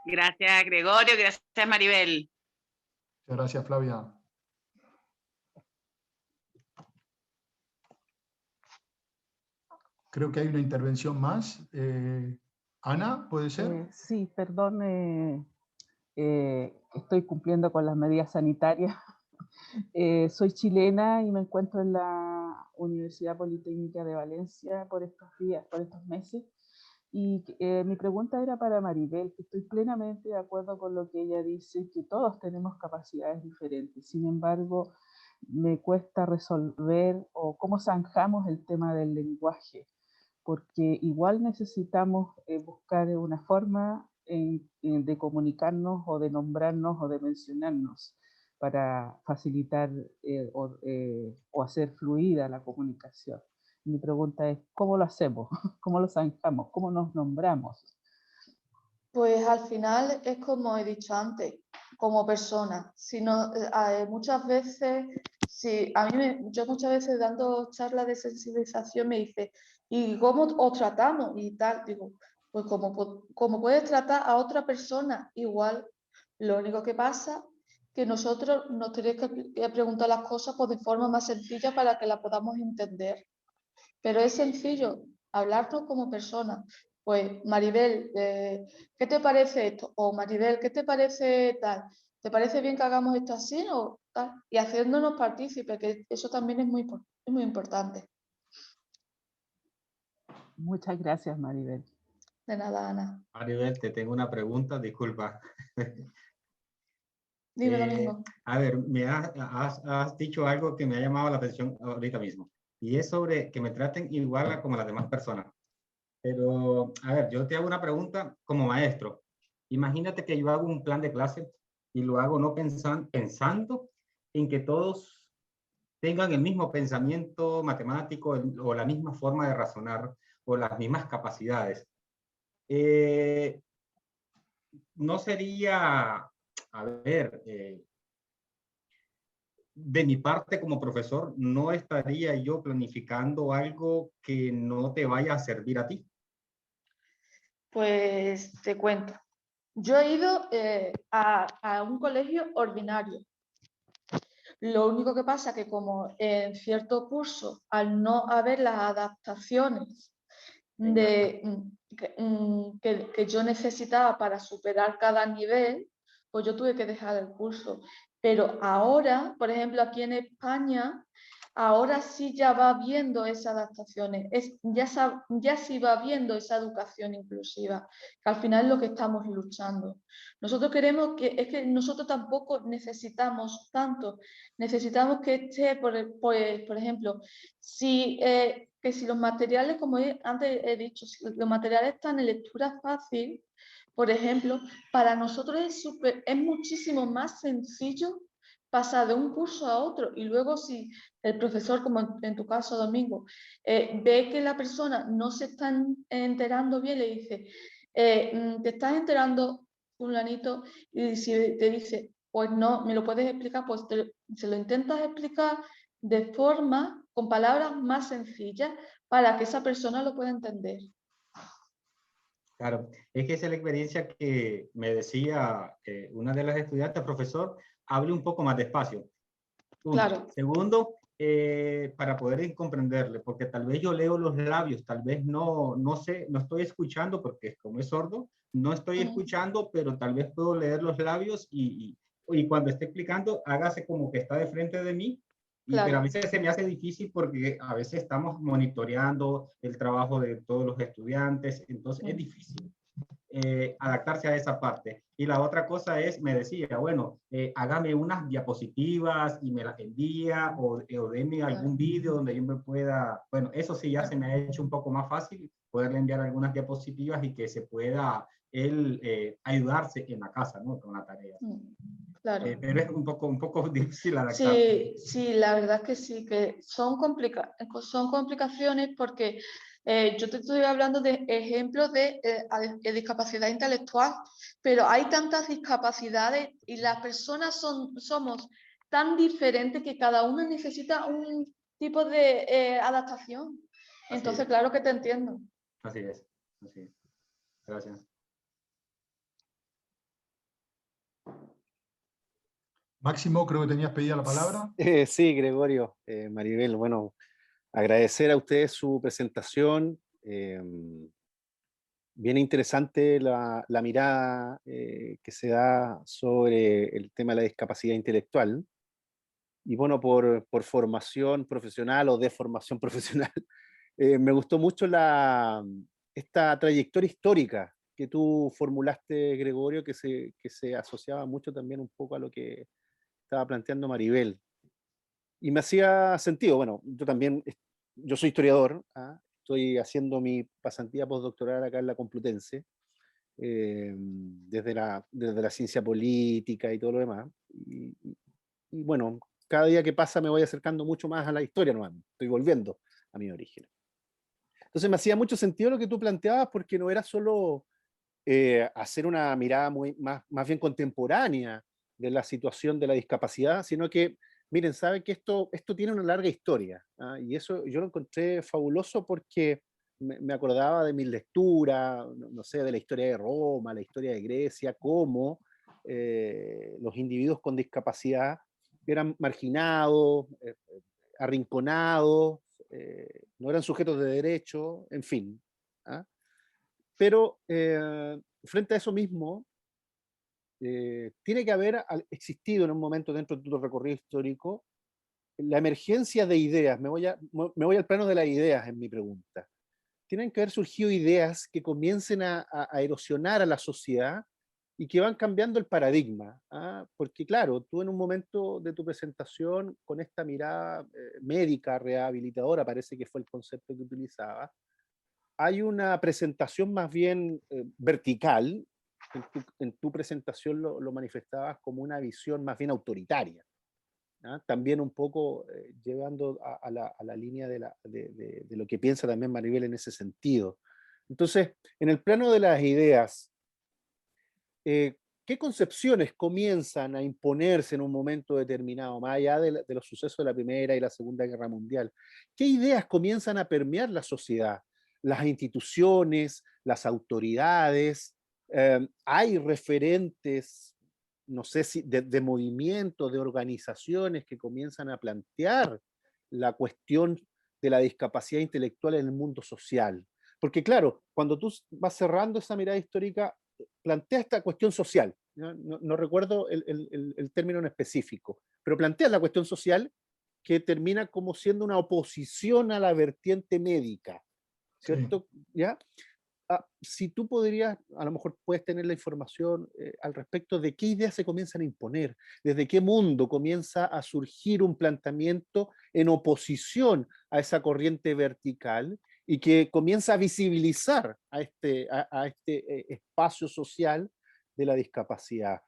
Gracias, Gregorio. Gracias, Maribel. Muchas gracias, Flavia. Creo que hay una intervención más. Ana, ¿puede ser? Sí, perdón, estoy cumpliendo con las medidas sanitarias. Soy chilena y me encuentro en la Universidad Politécnica de Valencia por estos días, por estos meses. Y mi pregunta era para Maribel, que estoy plenamente de acuerdo con lo que ella dice, que todos tenemos capacidades diferentes. Sin embargo, me cuesta resolver o cómo zanjamos el tema del lenguaje, porque igual necesitamos buscar una forma de comunicarnos o de nombrarnos o de mencionarnos para facilitar o hacer fluida la comunicación. Mi pregunta es, ¿cómo lo hacemos? ¿Cómo lo zanjamos? ¿Cómo nos nombramos? Pues al final es como he dicho antes, como persona. Muchas veces, yo muchas veces dando charlas de sensibilización me dice, ¿y cómo os tratamos? Y tal, digo, pues como puedes tratar a otra persona igual. Lo único que pasa que nosotros nos tenemos que preguntar las cosas pues, de forma más sencilla para que la podamos entender. Pero es sencillo hablarnos como personas, pues Maribel, ¿qué te parece esto? O Maribel, ¿qué te parece tal? ¿Te parece bien que hagamos esto así o tal? Y haciéndonos partícipes, que eso también es muy importante. Muchas gracias, Maribel. De nada, Ana. Maribel, te tengo una pregunta, disculpa. Dime, Domingo. A ver, has dicho algo que me ha llamado la atención ahorita mismo, y es sobre que me traten igual como las demás personas. Pero, a ver, yo te hago una pregunta como maestro. Imagínate que yo hago un plan de clase y lo hago no pensando en que todos tengan el mismo pensamiento matemático o la misma forma de razonar o las mismas capacidades. No sería, a ver, de mi parte como profesor, no estaría yo planificando algo que no te vaya a servir a ti. Pues te cuento. Yo he ido a un colegio ordinario. Lo único que pasa es que como en cierto curso, al no haber las adaptaciones que yo necesitaba para superar cada nivel, pues yo tuve que dejar el curso. Pero ahora, por ejemplo, aquí en España, ahora sí ya va viendo esas adaptaciones, ya sí va viendo esa educación inclusiva, que al final es lo que estamos luchando. Nosotros queremos es que nosotros tampoco necesitamos tanto, necesitamos que esté, por ejemplo, que si los materiales, como antes he dicho, si los materiales están en lectura fácil, por ejemplo, para nosotros es muchísimo más sencillo pasar de un curso a otro, y luego si el profesor, como en tu caso, Domingo, ve que la persona no se está enterando bien, le dice, te estás enterando, fulanito, y si te dice, pues no, me lo puedes explicar, pues se lo intentas explicar de forma, con palabras más sencillas, para que esa persona lo pueda entender. Claro, es que esa es la experiencia que me decía una de las estudiantes, profesor, hable un poco más despacio. Uno. Claro. Segundo, para poder comprenderle, porque tal vez yo leo los labios, tal vez no sé, no estoy escuchando, porque como es sordo, no estoy escuchando, pero tal vez puedo leer los labios y cuando esté explicando, hágase como que está de frente de mí. Claro. Pero a veces se me hace difícil porque a veces estamos monitoreando el trabajo de todos los estudiantes, entonces es difícil adaptarse a esa parte. Y la otra cosa es, me decía, bueno, hágame unas diapositivas y me las envía o deme algún vídeo donde yo me pueda, bueno, eso sí ya se me ha hecho un poco más fácil, poderle enviar algunas diapositivas y que se pueda él ayudarse en la casa, ¿no? Con la tarea. Claro. Pero es un poco difícil adaptarse. Sí, la verdad es que sí, que son complicaciones porque yo te estoy hablando de ejemplos de discapacidad intelectual, pero hay tantas discapacidades y las personas somos tan diferentes que cada uno necesita un tipo de adaptación. Entonces, claro que te entiendo. Así es. Gracias. Máximo, creo que tenías pedida la palabra. Sí, Gregorio, Maribel, bueno, agradecer a ustedes su presentación. Bien interesante la mirada que se da sobre el tema de la discapacidad intelectual. Y bueno, por formación profesional o de formación profesional, me gustó mucho esta trayectoria histórica que tú formulaste, Gregorio, que se asociaba mucho también un poco a lo que estaba planteando Maribel. Y me hacía sentido, bueno, yo soy historiador, estoy haciendo mi pasantía postdoctoral acá en la Complutense, desde la ciencia política y todo lo demás. Y bueno, cada día que pasa me voy acercando mucho más a la historia, ¿no? Estoy volviendo a mi origen. Entonces me hacía mucho sentido lo que tú planteabas, porque no era solo hacer una mirada más bien contemporánea de la situación de la discapacidad, sino que, miren, saben que esto tiene una larga historia, y eso yo lo encontré fabuloso porque me acordaba de mis lecturas, no sé, de la historia de Roma, la historia de Grecia, cómo los individuos con discapacidad eran marginados, arrinconados, no eran sujetos de derecho, en fin. pero frente a eso mismo, tiene que haber existido en un momento dentro de tu recorrido histórico la emergencia de ideas. Me voy al plano de las ideas en mi pregunta. Tienen que haber surgido ideas que comiencen a erosionar a la sociedad y que van cambiando el paradigma. Porque claro, tú en un momento de tu presentación, con esta mirada médica, rehabilitadora, parece que fue el concepto que utilizabas, hay una presentación más bien vertical. En tu presentación lo manifestabas como una visión más bien autoritaria. También un poco llevando a la línea de lo que piensa también Maribel en ese sentido. Entonces, en el plano de las ideas, ¿qué concepciones comienzan a imponerse en un momento determinado, más allá de los sucesos de la Primera y la Segunda Guerra Mundial? ¿Qué ideas comienzan a permear la sociedad? Las instituciones, las autoridades, hay referentes, no sé si de movimientos, de organizaciones que comienzan a plantear la cuestión de la discapacidad intelectual en el mundo social. Porque claro, cuando tú vas cerrando esa mirada histórica, plantea esta cuestión social, no recuerdo el término en específico, pero plantea la cuestión social que termina como siendo una oposición a la vertiente médica, ¿cierto? Sí. ¿Ya? Si tú podrías, a lo mejor puedes tener la información al respecto de qué ideas se comienzan a imponer, desde qué mundo comienza a surgir un planteamiento en oposición a esa corriente vertical y que comienza a visibilizar a este espacio social de la discapacidad.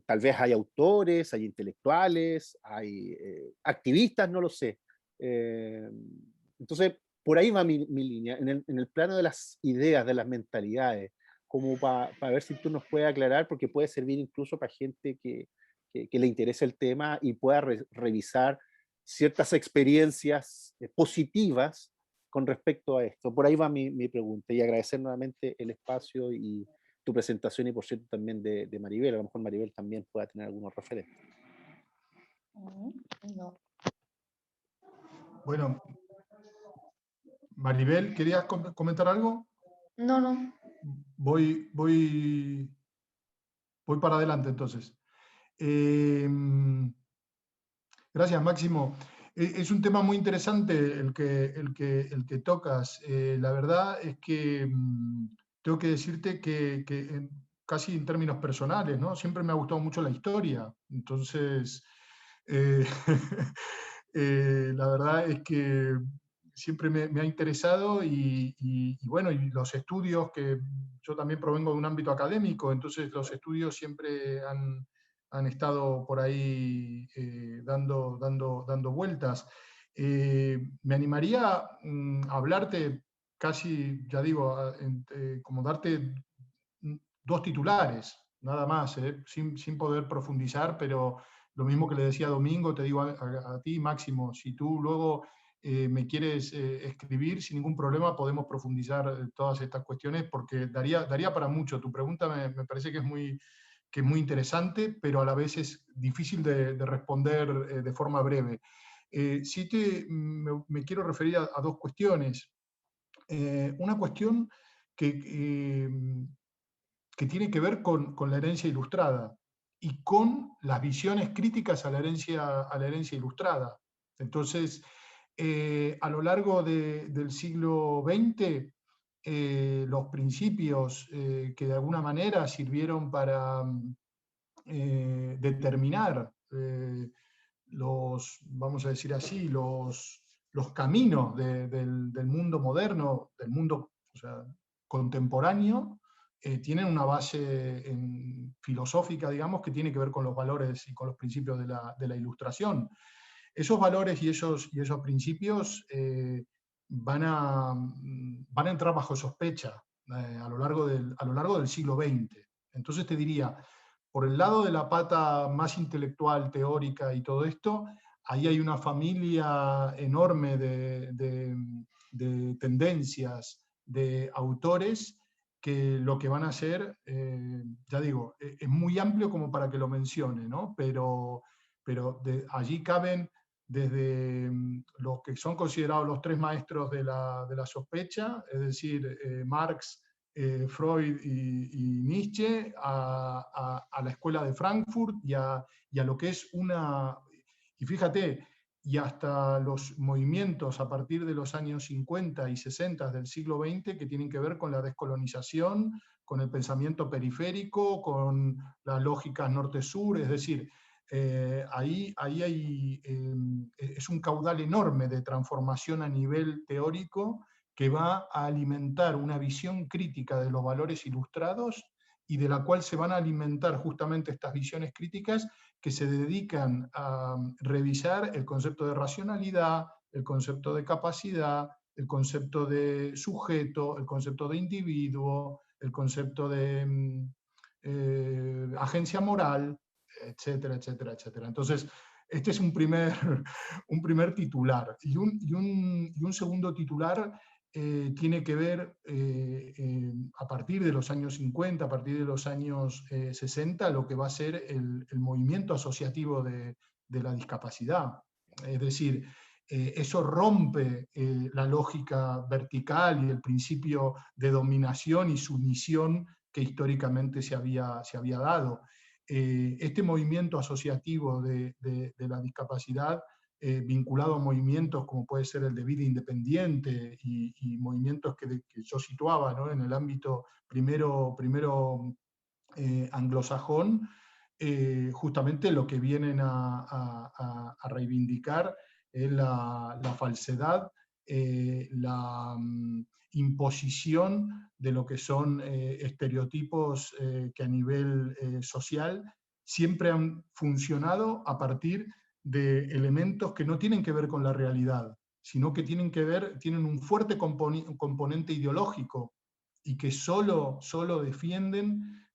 Tal vez hay autores, hay intelectuales, hay activistas, no lo sé. Entonces, por ahí va mi línea, en el plano de las ideas, de las mentalidades, como para ver si tú nos puedes aclarar, porque puede servir incluso para gente que le interese el tema y pueda revisar ciertas experiencias positivas con respecto a esto. Por ahí va mi pregunta, y agradecer nuevamente el espacio y tu presentación, y por cierto también de Maribel. A lo mejor Maribel también pueda tener algunos referentes. No. Bueno, Maribel, ¿querías comentar algo? No. Voy para adelante entonces. Gracias, Máximo. Es un tema muy interesante el que tocas. La verdad es que tengo que decirte que casi en términos personales, ¿no? Siempre me ha gustado mucho la historia. Entonces, la verdad es que siempre me ha interesado y bueno, y los estudios, que yo también provengo de un ámbito académico, entonces los estudios siempre han estado por ahí dando vueltas. Me animaría a hablarte casi, ya digo, como darte dos titulares, nada más, sin poder profundizar, pero lo mismo que le decía a Domingo, te digo a ti, Máximo, si tú luego me quieres escribir, sin ningún problema podemos profundizar todas estas cuestiones, porque daría para mucho. Tu pregunta me parece que es muy interesante, pero a la vez es difícil de responder de forma breve. Sí me quiero referir a dos cuestiones. Una cuestión que tiene que ver con la herencia ilustrada y con las visiones críticas a la herencia ilustrada. Entonces, a lo largo del siglo XX, los principios que de alguna manera sirvieron para determinar vamos a decir así, los caminos del mundo moderno, del mundo, o sea, contemporáneo, tienen una base filosófica, digamos, que tiene que ver con los valores y con los principios de la Ilustración. Esos valores y esos principios van a entrar bajo sospecha a lo largo del siglo XX. Entonces te diría, por el lado de la pata más intelectual, teórica y todo esto, ahí hay una familia enorme de tendencias, de autores, que lo que van a hacer, ya digo, es muy amplio como para que lo mencione, ¿no? Pero allí caben desde los que son considerados los tres maestros de la sospecha, es decir, Marx, Freud y Nietzsche, a la escuela de Frankfurt y a lo que es una... Y fíjate, y hasta los movimientos a partir de los años 50 y 60 del siglo XX que tienen que ver con la descolonización, con el pensamiento periférico, con las lógicas norte-sur, es decir, ahí hay, es un caudal enorme de transformación a nivel teórico que va a alimentar una visión crítica de los valores ilustrados y de la cual se van a alimentar justamente estas visiones críticas que se dedican a revisar el concepto de racionalidad, el concepto de capacidad, el concepto de sujeto, el concepto de individuo, el concepto de agencia moral, etcétera, etcétera, etcétera. Entonces, este es un primer titular. Y un segundo titular tiene que ver, a partir de los años 50, a partir de los años 60, lo que va a ser el movimiento asociativo de la discapacidad. Es decir, eso rompe la lógica vertical y el principio de dominación y sumisión que históricamente se había dado. Este movimiento asociativo de la discapacidad, vinculado a movimientos como puede ser el de vida independiente y movimientos que yo situaba, ¿no?, en el ámbito primero anglosajón, justamente lo que vienen a reivindicar es la falsedad, la imposición de lo que son estereotipos que a nivel social siempre han funcionado a partir de elementos que no tienen que ver con la realidad, sino que tienen un fuerte componente ideológico y que solo defienden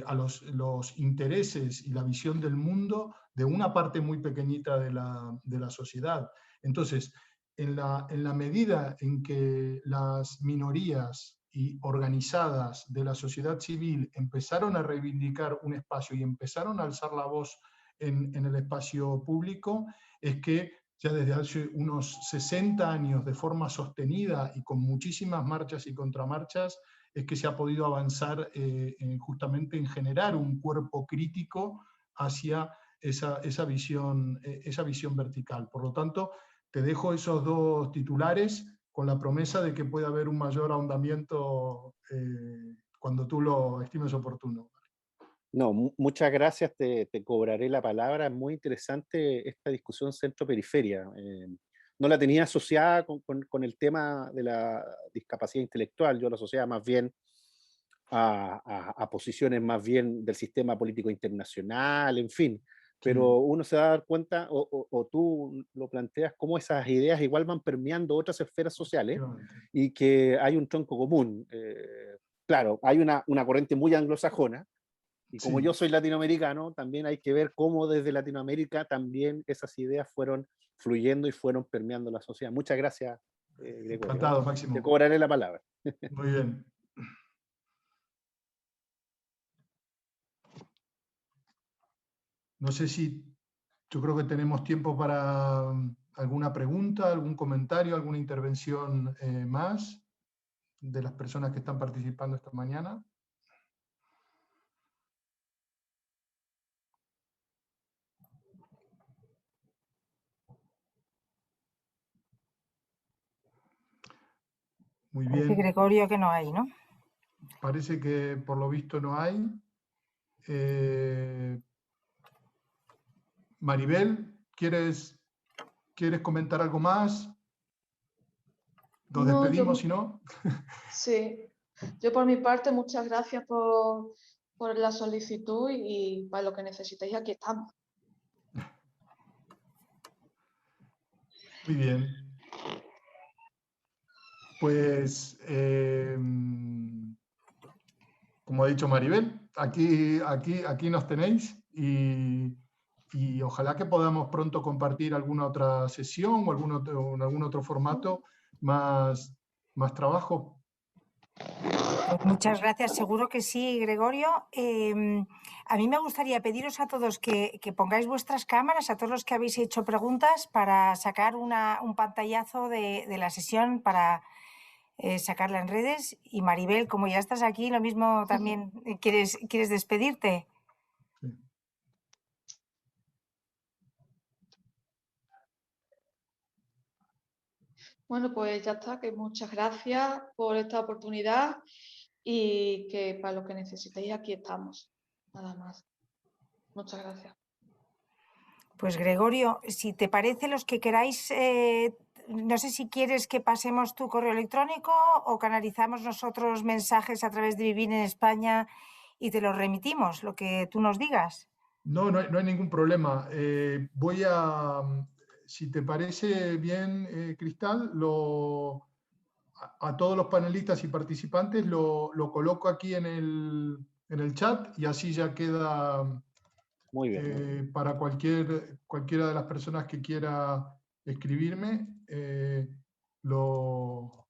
a los intereses y la visión del mundo de una parte muy pequeñita de la sociedad. Entonces, en la medida en que las minorías y organizadas de la sociedad civil empezaron a reivindicar un espacio y empezaron a alzar la voz en el espacio público, es que ya desde hace unos 60 años, de forma sostenida y con muchísimas marchas y contramarchas, es que se ha podido avanzar justamente en generar un cuerpo crítico hacia esa visión vertical. Por lo tanto, te dejo esos dos titulares con la promesa de que pueda haber un mayor ahondamiento cuando tú lo estimes oportuno. No, muchas gracias, te cobraré la palabra. Es muy interesante esta discusión centro-periferia. No la tenía asociada con el tema de la discapacidad intelectual, yo la asociaba más bien a posiciones más bien del sistema político internacional, en fin. Pero uno se va a dar cuenta, o tú lo planteas, cómo esas ideas igual van permeando otras esferas sociales y que hay un tronco común. Claro, hay una corriente muy anglosajona, y como yo soy latinoamericano, también hay que ver cómo desde Latinoamérica también esas ideas fueron fluyendo y fueron permeando la sociedad. Muchas gracias, Gregorio. Encantado, Máximo. Te cobraré la palabra. Muy bien. No sé si, yo creo que tenemos tiempo para alguna pregunta, algún comentario, alguna intervención más de las personas que están participando esta mañana. Muy bien. Parece, Gregorio, que no hay, ¿no? Parece que por lo visto no hay. Maribel, ¿quieres comentar algo más? Nos despedimos, si no. Sí, yo por mi parte, muchas gracias por la solicitud y para lo que necesitéis, aquí estamos. Muy bien. Pues, como ha dicho Maribel, aquí nos tenéis y ojalá que podamos pronto compartir alguna otra sesión o algún otro formato, más trabajo. Pues muchas gracias, seguro que sí, Gregorio. A mí me gustaría pediros a todos que pongáis vuestras cámaras, a todos los que habéis hecho preguntas, para sacar un pantallazo de la sesión para sacarla en redes. Y Maribel, como ya estás aquí, lo mismo también, ¿quieres despedirte? Sí. Bueno, pues ya está, que muchas gracias por esta oportunidad y que para lo que necesitéis aquí estamos. Nada más. Muchas gracias. Pues Gregorio, si te parece, los que queráis, no sé si quieres que pasemos tu correo electrónico o canalizamos nosotros mensajes a través de Vivir en España y te los remitimos, lo que tú nos digas. No hay ningún problema. Voy a, si te parece bien, Cristal, a todos los panelistas y participantes lo coloco aquí en el chat y así ya queda Muy bien. para cualquiera de las personas que quiera escribirme, que lo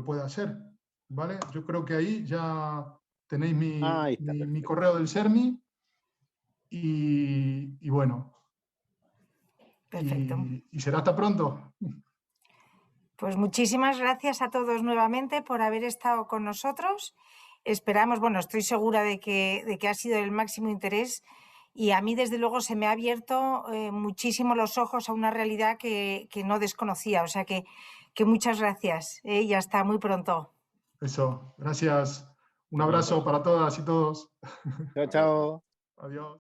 pueda hacer. ¿Vale? Yo creo que ahí ya tenéis Ahí está, mi perfecto. correo del CERMI y bueno. Perfecto. Y será hasta pronto. Pues muchísimas gracias a todos nuevamente por haber estado con nosotros. Esperamos, bueno, estoy segura de que ha sido el máximo interés y a mí desde luego se me ha abierto muchísimo los ojos a una realidad que no desconocía. O sea que muchas gracias y hasta muy pronto. Eso, gracias. Un Hasta abrazo pronto. para todas y todos. Chao, chao. Adiós.